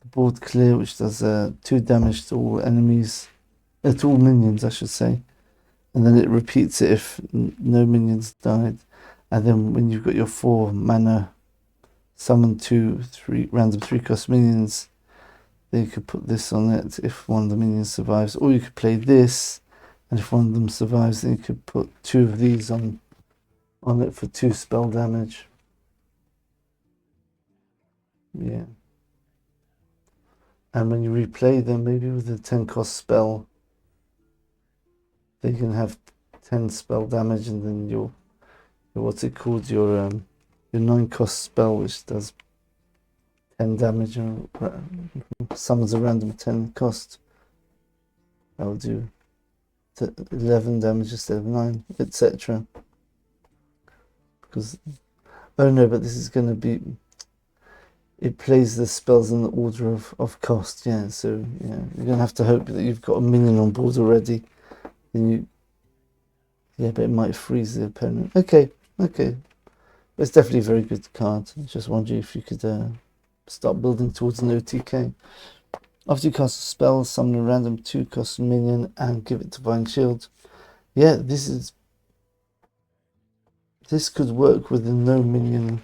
board clear, which does 2 damage to all enemies, to all minions, I should say, and then it repeats it if no minions died. And then when you've got your 4 mana, summon 2 random 3 cost minions, then you could put this on it if one of the minions survives, or you could play this, and if one of them survives, then you could put 2 of these on it for 2 spell damage. Yeah. And when you replay them, maybe with a 10 cost spell, they can have 10 spell damage, and then your what's it called, your 9 cost spell, which does 10 damage and summons a random 10 cost. That will do 11 damage instead of 9, etc. Because, oh no, but this is going to be, it plays the spells in the order of cost, yeah, so yeah, you're going to have to hope that you've got a minion on board already, then yeah, but it might freeze the opponent. Okay, it's definitely a very good card. I just wondering if you could start building towards an OTK. After you cast a spell, summon a random 2 cost minion and give it Divine Shield. Yeah, this could work with a no minion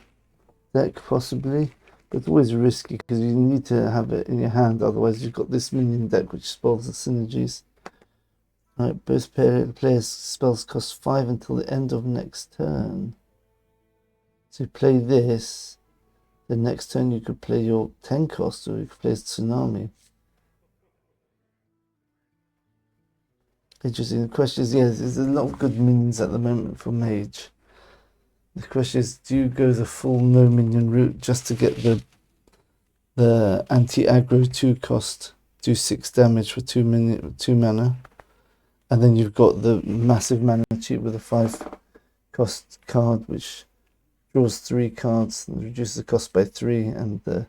deck possibly, but it's always risky because you need to have it in your hand, otherwise you've got this minion deck which spoils the synergies. Right, both players' spells cost 5 until the end of next turn. So you play this, the next turn you could play your 10 cost, or you could play Tsunami. Interesting. The question is, yes, there's a lot of good minions at the moment for Mage. The question is, do you go the full no minion route just to get the anti-aggro 2 cost, do 6 damage for 2 mana, and then you've got the massive mana cheat with a 5 cost card which draws 3 cards and reduces the cost by 3, and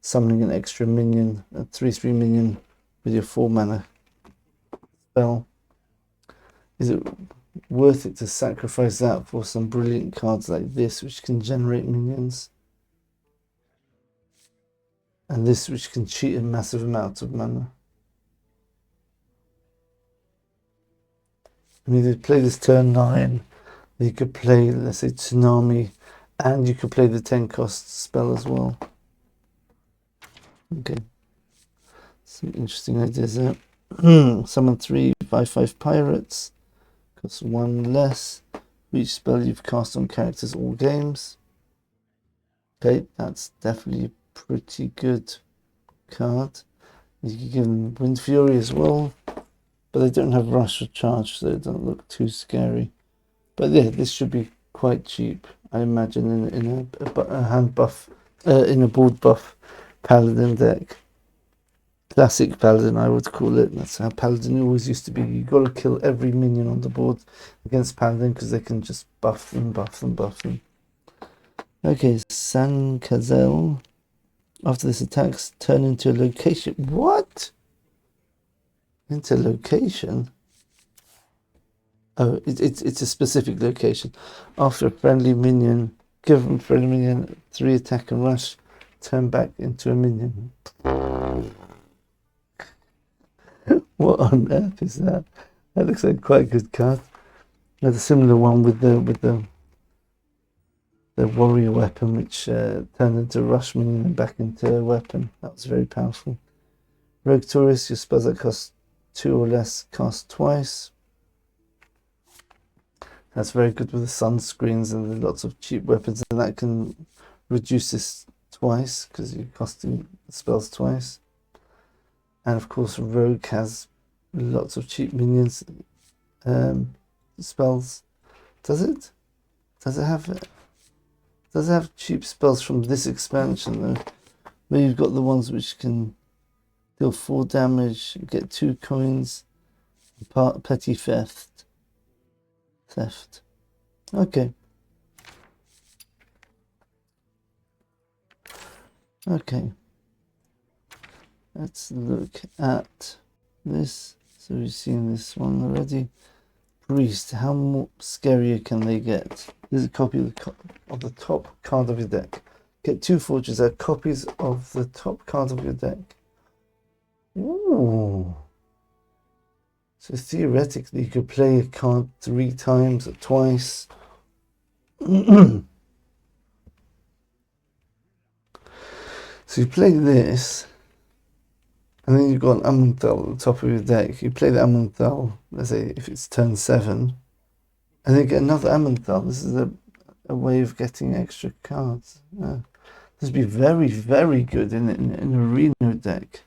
summoning an extra minion, a 3/3 minion with your 4 mana spell. Is it worth it to sacrifice that for some brilliant cards like this which can generate minions, and this which can cheat a massive amount of mana? I mean, you play this turn 9, you could play, let's say, Tsunami, and you could play the 10 cost spell as well. Okay, some interesting ideas there. Summon 3 5/5 pirates. Costs 1 less. Each spell you've cast on characters all games. Okay, that's definitely a pretty good card. You can give them Wind Fury as well, but they don't have Rush or Charge, so it doesn't look too scary. But yeah, this should be quite cheap, I imagine, in a hand buff, in a board buff Paladin deck. Classic Paladin, I would call it. That's how Paladin always used to be. You got to kill every minion on the board against Paladin because they can just buff them, buff them, buff them. Okay, San Kazel. After this attacks, turn into a location. What? Into location? Oh, it's a specific location. After a friendly minion, give them friendly minion 3 attack and rush, turn back into a minion. What on earth is that? That looks like quite a good card. There's a similar one with the warrior weapon, which turned into a rush minion and back into a weapon. That was very powerful. Rogue Tourist, your spells that cost 2 or less cast twice. That's very good with the sunscreens and lots of cheap weapons, and that can reduce this twice because you're costing spells twice. And of course, Rogue has lots of cheap minions spells. Does it? Does it have cheap spells from this expansion though? Maybe you've got the ones which can deal 4 damage, get 2 coins, petty theft. Okay. Okay. Let's look at this. So we've seen this one already. Priest, how more scarier can they get? This is a copy of the top card of your deck. Get 2 forges. They're copies of the top card of your deck. Ooh. So theoretically, you could play a card 3 times or twice. So you play this, and then you've got an Amunthal at the top of your deck. You play the Amunthal, let's say if it's turn 7, and then get another Amunthal. This is a way of getting extra cards. This would be very, very good in a Reno deck.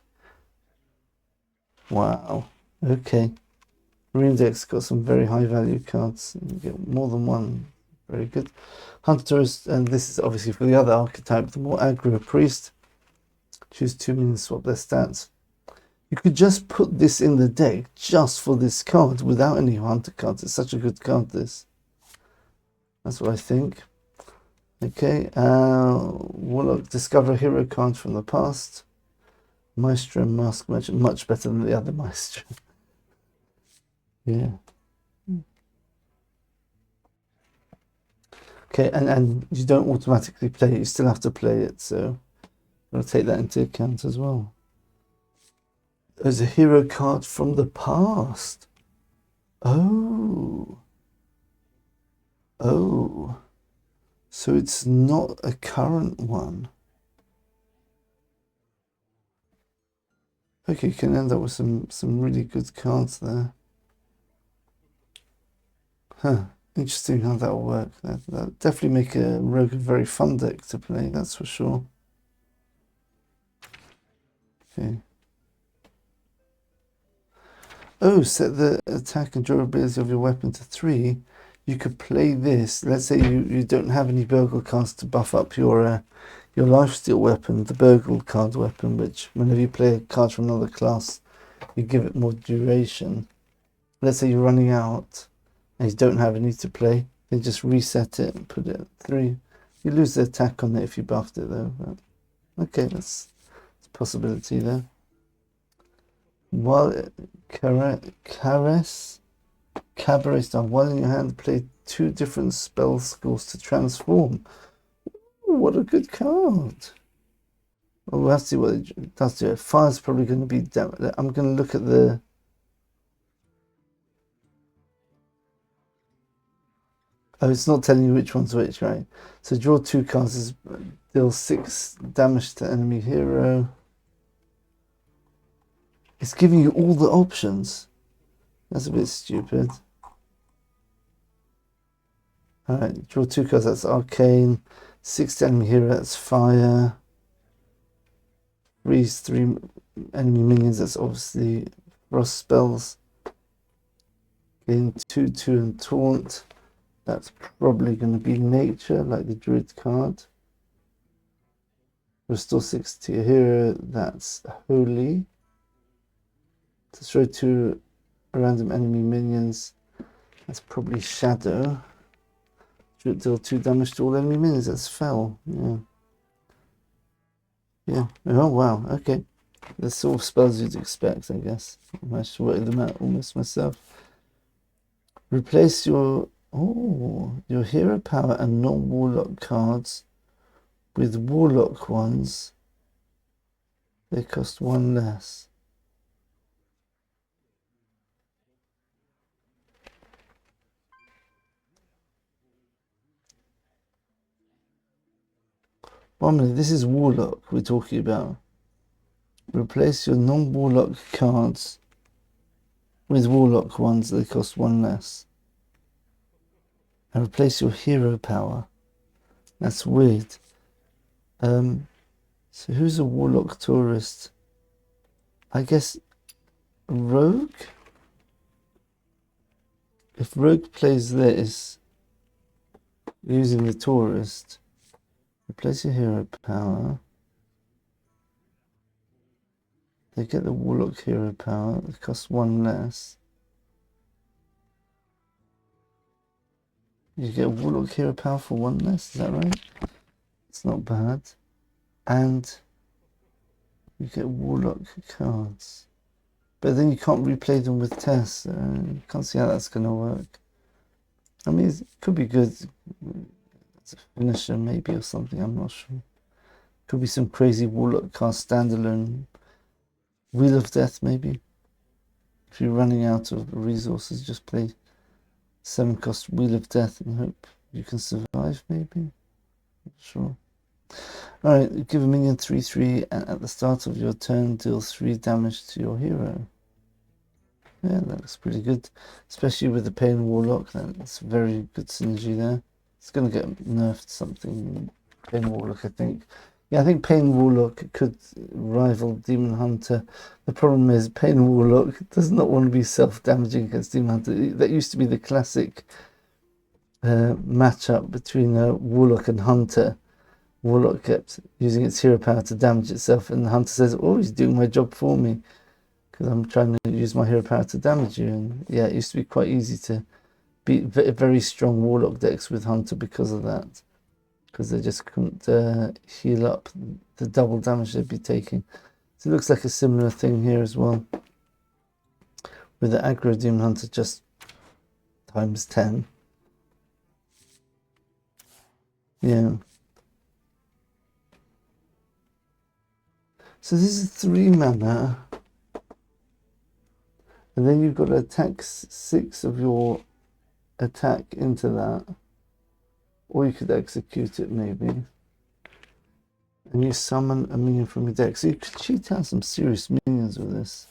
Wow. Okay. Reno deck's got some very high value cards. You get more than one. Very good. Hunters, and this is obviously for the other archetype, the more aggro priest. Choose 2 minions, swap their stats. You could just put this in the deck just for this card without any hunter cards. It's such a good card, this. That's what I think. Okay, Warlock, discover a hero card from the past. Maestro, Mask Merchant, much better than the other Maestro. Yeah. Okay, and you don't automatically play it, you still have to play it, so I'll take that into account as well. There's a hero card from the past. Oh. Oh. So it's not a current one. Okay, you can end up with some really good cards there. Huh. Interesting how that'll work. That'll definitely make a Rogue a very fun deck to play, that's for sure. Okay. Oh, set the attack and durability of your weapon to 3. You could play this. Let's say you don't have any burgle cards to buff up your lifesteal weapon, the burgle card weapon, which whenever you play a card from another class, you give it more duration. Let's say you're running out and you don't have any to play, then just reset it and put it at 3. You lose the attack on it if you buffed it though. But okay, that's a possibility there. While Cabaret style, while in your hand, play 2 different spell schools to transform. Ooh, what a good card. Well, we'll have to see what it does to it. Fire's probably going to be down. I'm going to look at the... Oh, it's not telling you which one's which, right? So draw 2 cards, deal 6 damage to enemy hero. It's giving you all the options. That's a bit stupid. Alright, draw 2 cards, that's Arcane. 6 enemy hero, that's Fire. Freeze 3 enemy minions, that's obviously Frost spells. Gain 2/2 and Taunt. That's probably going to be Nature, like the Druid card. Restore 6 to your hero, that's Holy. Destroy 2 random enemy minions, that's probably Shadow. Deal 2 damage to all enemy minions, that's Fell. Yeah. Oh wow, okay. The sort of spells you'd expect, I guess. I managed to work them out almost myself. Replace your hero power and non-warlock cards with warlock ones. They cost 1 less. One minute, this is warlock we're talking about. Replace your non-warlock cards with warlock ones. They cost 1 less. And replace your hero power. That's weird. So who's a warlock tourist? I guess Rogue? If Rogue plays this using the tourist, replace your hero power. They get the warlock hero power. It costs 1 less. You get warlock hero power for 1 less, is that right? It's not bad. And you get warlock cards. But then you can't replay them with Tess. Can't see how that's going to work. I mean, it could be good as a finisher maybe or something, I'm not sure. Could be some crazy warlock card standalone. Wheel of Death maybe. If you're running out of resources, just play 7 cost Wheel of Death and hope you can survive maybe. Not sure. Alright, give a minion 3/3 and at the start of your turn deal 3 damage to your hero. Yeah, that looks pretty good. Especially with the Pain Warlock, that's very good synergy there. It's going to get nerfed something, Pain Warlock, I think. Yeah, I think Pain Warlock could rival Demon Hunter. The problem is Pain Warlock does not want to be self-damaging against Demon Hunter. That used to be the classic matchup between Warlock and Hunter. Warlock kept using its hero power to damage itself, and the Hunter says, oh, he's doing my job for me because I'm trying to use my hero power to damage you. And yeah, it used to be quite easy to beat very strong Warlock decks with Hunter because of that, because they just couldn't heal up the double damage they'd be taking. So it looks like a similar thing here as well, with the aggro Demon Hunter just times 10. Yeah. So this is 3 mana. And then you've got to attack 6 of your attack into that. Or you could execute it maybe. And you summon a minion from your deck. So you could cheat out some serious minions with this.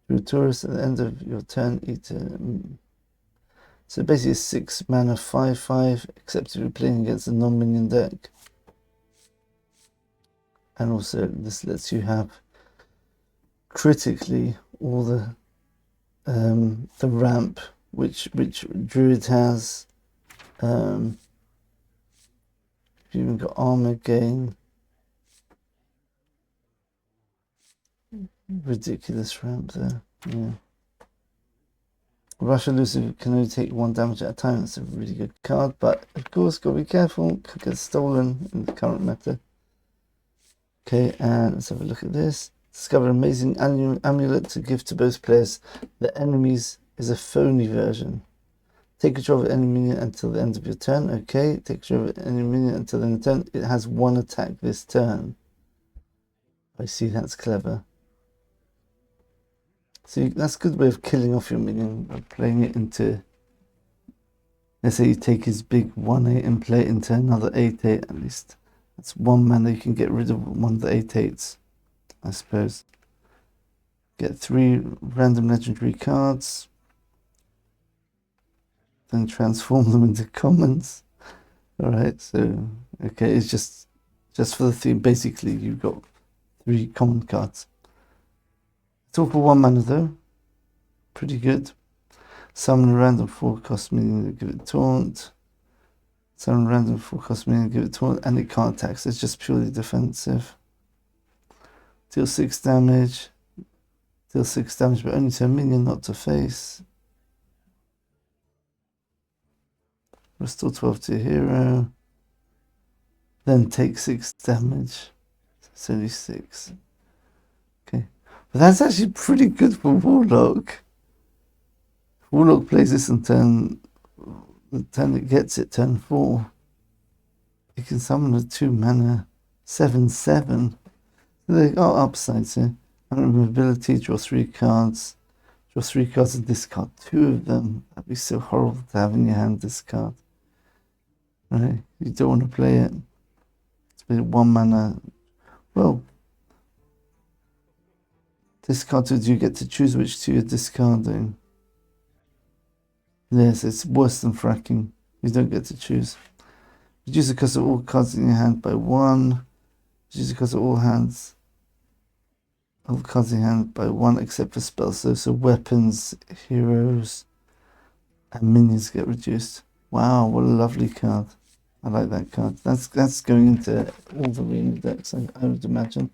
Your tourist at the end of your turn, eat a... So basically 6 mana, 5/5, except if you're playing against a non-minion deck. And also this lets you have critically all the ramp which Druid has. You've even got armor gain. Ridiculous ramp there. Yeah. Rush Elusive can only take 1 damage at a time. That's a really good card, but of course gotta be careful, could get stolen in the current meta. Okay, and let's have a look at this. Discover an amazing amulet to give to both players. The enemies is a phony version. Take control of enemy minion until the end of your turn. Okay, take control of enemy minion until the end of the turn. It has 1 attack this turn. I see, that's clever. So that's a good way of killing off your minion by playing it into... Let's say you take his big 1/8 and play it into another 8/8 at least. That's 1 mana you can get rid of one of the 8/8s, I suppose. Get 3 random legendary cards. Then transform them into commons. Alright, so okay, it's just for the theme. Basically, you've got 3 common cards. It's all for 1 mana though. Pretty good. Summon a random 4-cost minion, give it taunt. Summon a random 4-cost minion, give it taunt, and it can't attack, so it's just purely defensive. Deal 6 damage. Deal 6 damage, but only to a minion, not to face. Restore 12 to a hero. Then take 6 damage. It's only 6. Okay. But that's actually pretty good for Warlock. Warlock plays this on the turn it gets it, turn 4. You can summon a 2 mana 7/7. So there are upsides here. Ability, draw 3 cards. Draw 3 cards and discard 2 of them. That'd be so horrible to have in your hand, this card. Right? You don't want to play it. It's been 1 mana. Well, discard 2, you get to choose which 2 you're discarding. Yes, it's worse than fracking. You don't get to choose. Reduce the cost of all cards in your hand by 1. Reduce the cost of all cards in your hand by 1 except for spells. So weapons, heroes, and minions get reduced. Wow, what a lovely card. I like that card. That's going into all the arena decks, I would imagine.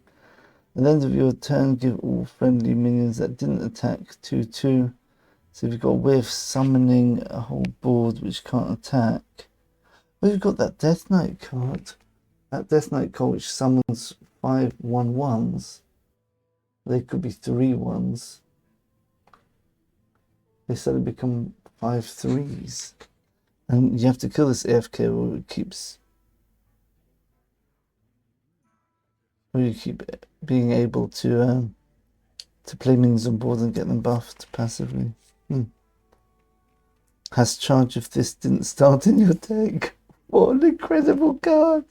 At the end of your turn, give all friendly minions that didn't attack 2/2. So you've got a way of summoning a whole board which can't attack. Well, you've got that Death Knight card. That Death Knight card which summons 5 1/1s. They could be 3/1s. They suddenly become 5 3s. And you have to kill this AFK or it keeps... Or you keep being able to play minions on board and get them buffed passively. Has charge if this didn't start in your deck. What an incredible card!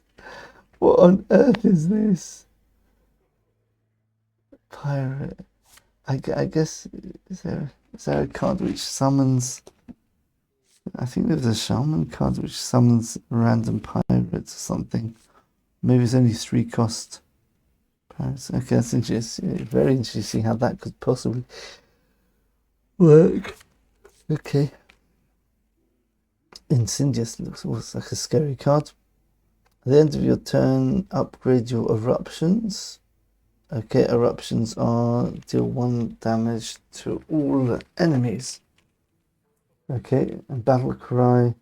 What on earth is this? Pirate. I guess is there a card which summons? I think there's a shaman card which summons random pirates or something. Maybe it's only 3 cost pirates. Okay, that's interesting. Very interesting how that could possibly work. Okay. Insidious looks almost like a scary card. At the end of your turn, upgrade your eruptions. Okay, eruptions are deal 1 damage to all enemies. Okay, and battle cry,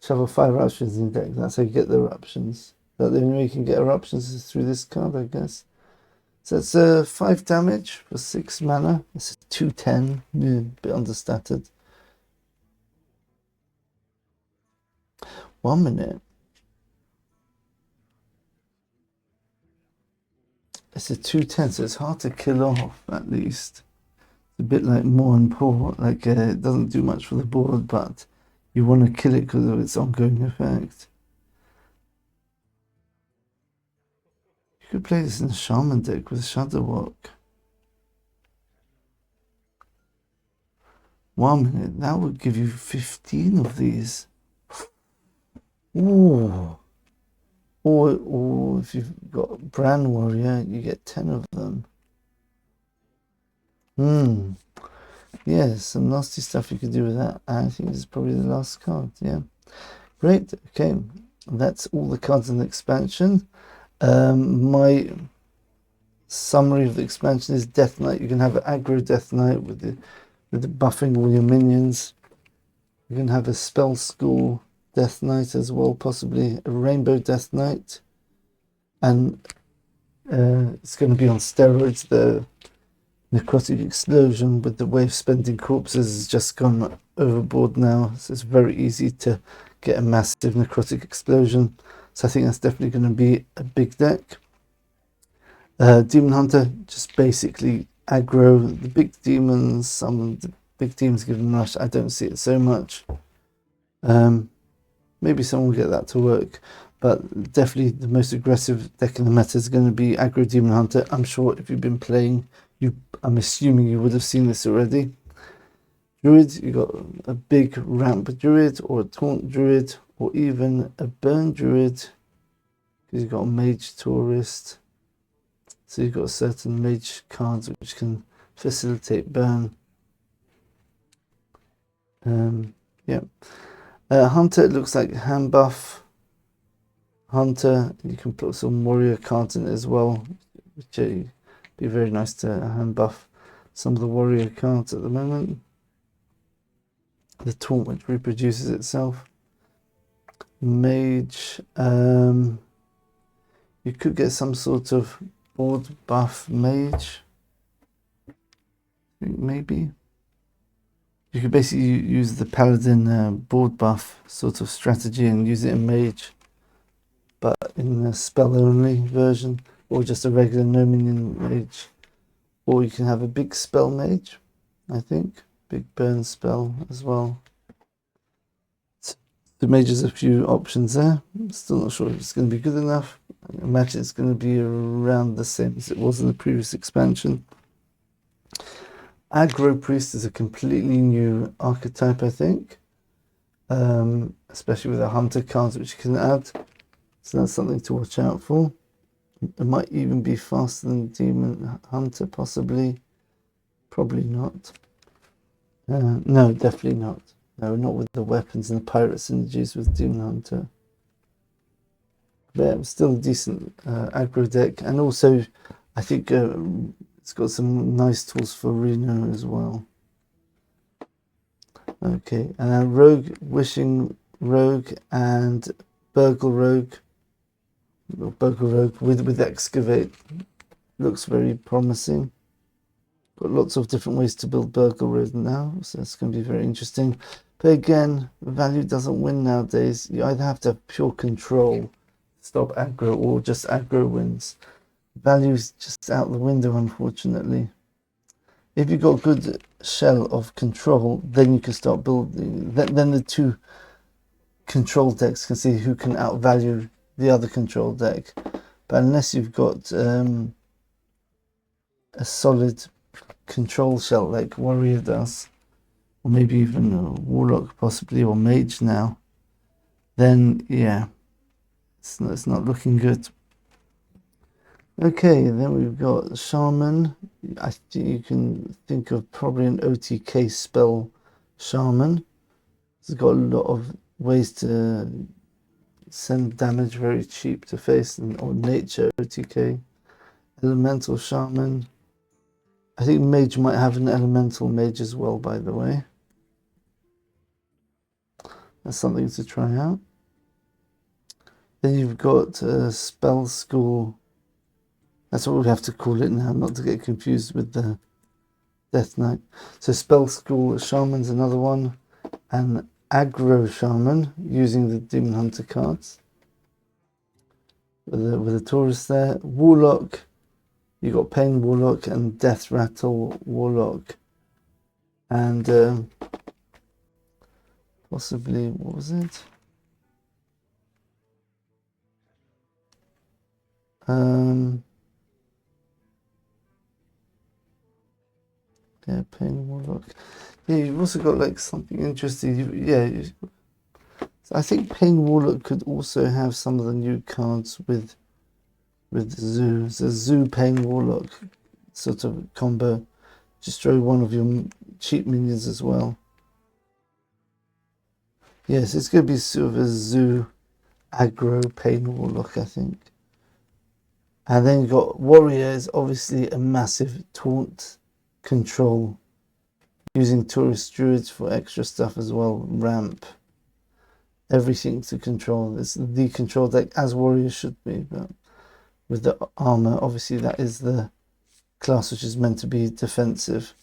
shovel 5 eruptions in deck. That's how you get the eruptions. But the only way you can get eruptions is through this card, I guess. So it's 5 damage for 6 mana. It's a 2/10, a bit understated. 1 minute. It's a 2/10, so it's hard to kill off, at least. It's a bit like More and Poor, like it doesn't do much for the board, but you want to kill it because of its ongoing effect. You could play this in a Shaman deck with Shadowwalk. 1 minute, that would give you 15 of these. Ooh. Or if you've got Brand Warrior, you get 10 of them. Yes, some nasty stuff you could do with that. I think this is probably the last card, yeah. Great, okay. That's all the cards in the expansion. My summary of the expansion is Death Knight. You can have an aggro Death Knight with the buffing all your minions. You can have a Spell School Death Knight as well, possibly a Rainbow Death Knight. And it's going to be on steroids. The Necrotic Explosion with the wave spending corpses has just gone overboard now, so it's very easy to get a massive Necrotic Explosion. So I think that's definitely going to be a big deck. Demon Hunter, just basically aggro the big demons. Some of the big demons give them rush. I don't see it so much. Maybe someone will get that to work, but definitely the most aggressive deck in the meta is going to be aggro Demon Hunter. I'm sure if you've been playing, I'm assuming you would have seen this already. Druid, you got a big ramp druid, or a taunt druid, or even a burn druid, because you've got a mage tourist. So you've got certain mage cards which can facilitate burn. Yeah. Hunter, it looks like hand buff. Hunter, you can put some warrior cards in it as well, which would be very nice to hand buff some of the warrior cards at the moment. The taunt which reproduces itself. Mage, you could get some sort of board buff mage, maybe. You could basically use the paladin board buff sort of strategy and use it in mage, but in a spell only version, or just a regular no minion mage. Or you can have a big spell mage, I think. Big burn spell as well. The mage has a few options there. I'm still not sure if it's going to be good enough. I imagine it's going to be around the same as it was in the previous expansion. Aggro Priest is a completely new archetype, I think. Especially with the hunter cards which you can add. So that's something to watch out for. It might even be faster than Demon Hunter, possibly. Probably not. No, definitely not. No, not with the weapons and the pirate synergies with Demon Hunter. But still a decent aggro deck. And also, I think it's got some nice tools for Reno as well. Okay, Rogue, Wishing Rogue, and Burgle Rogue. Burgle Rogue with Excavate looks very promising. Got lots of different ways to build Burgle Rogue now, so it's going to be very interesting. But again, value doesn't win nowadays. You either have to have pure control, stop aggro, or just aggro wins. Value's just out the window, unfortunately. If you've got good shell of control, then you can start building. Then the two control decks can see who can outvalue the other control deck. But unless you've got a solid control shell like Warrior does, or maybe even a Warlock possibly, or Mage now, then yeah, it's not looking good. Okay, then we've got Shaman. I think you can think of probably an OTK spell Shaman. It's got a lot of ways to send damage very cheap to face, or nature OTK. Elemental Shaman. I think Mage might have an Elemental Mage as well, by the way. That's something to try out. Then you've got Spell School. That's what we have to call it now, not to get confused with the Death Knight. So Spell School Shaman's another one. And Aggro Shaman, using the Demon Hunter cards. With a tourist there. Warlock. You got Pain Warlock and Death Rattle Warlock. And possibly, what was it? Yeah, Pain Warlock. Yeah, you've also got like something interesting. I think Pain Warlock could also have some of the new cards with Zoo. So Zoo Pain Warlock sort of combo. Destroy one of your cheap minions as well. Yes, it's going to be sort of a Zoo aggro Pain Warlock, I think. And then you've got Warrior is obviously a massive taunt control, using Tourist Druids for extra stuff as well. Ramp, everything to control. It's the control deck, as Warrior should be, but with the armor, obviously that is the class which is meant to be defensive.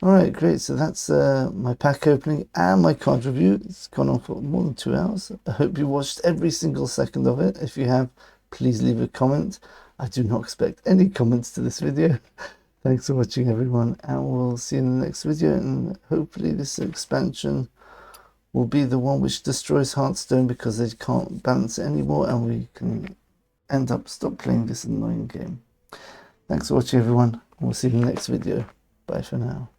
Alright, great. So that's my pack opening and my card review. It's gone on for more than 2 hours. I hope you watched every single second of it. If you have, please leave a comment. I do not expect any comments to this video. Thanks for watching, everyone, and we'll see you in the next video. And hopefully this expansion will be the one which destroys Hearthstone, because they can't balance it anymore, and we can stop playing this annoying game. Thanks for watching, everyone. We'll see you in the next video. Bye for now.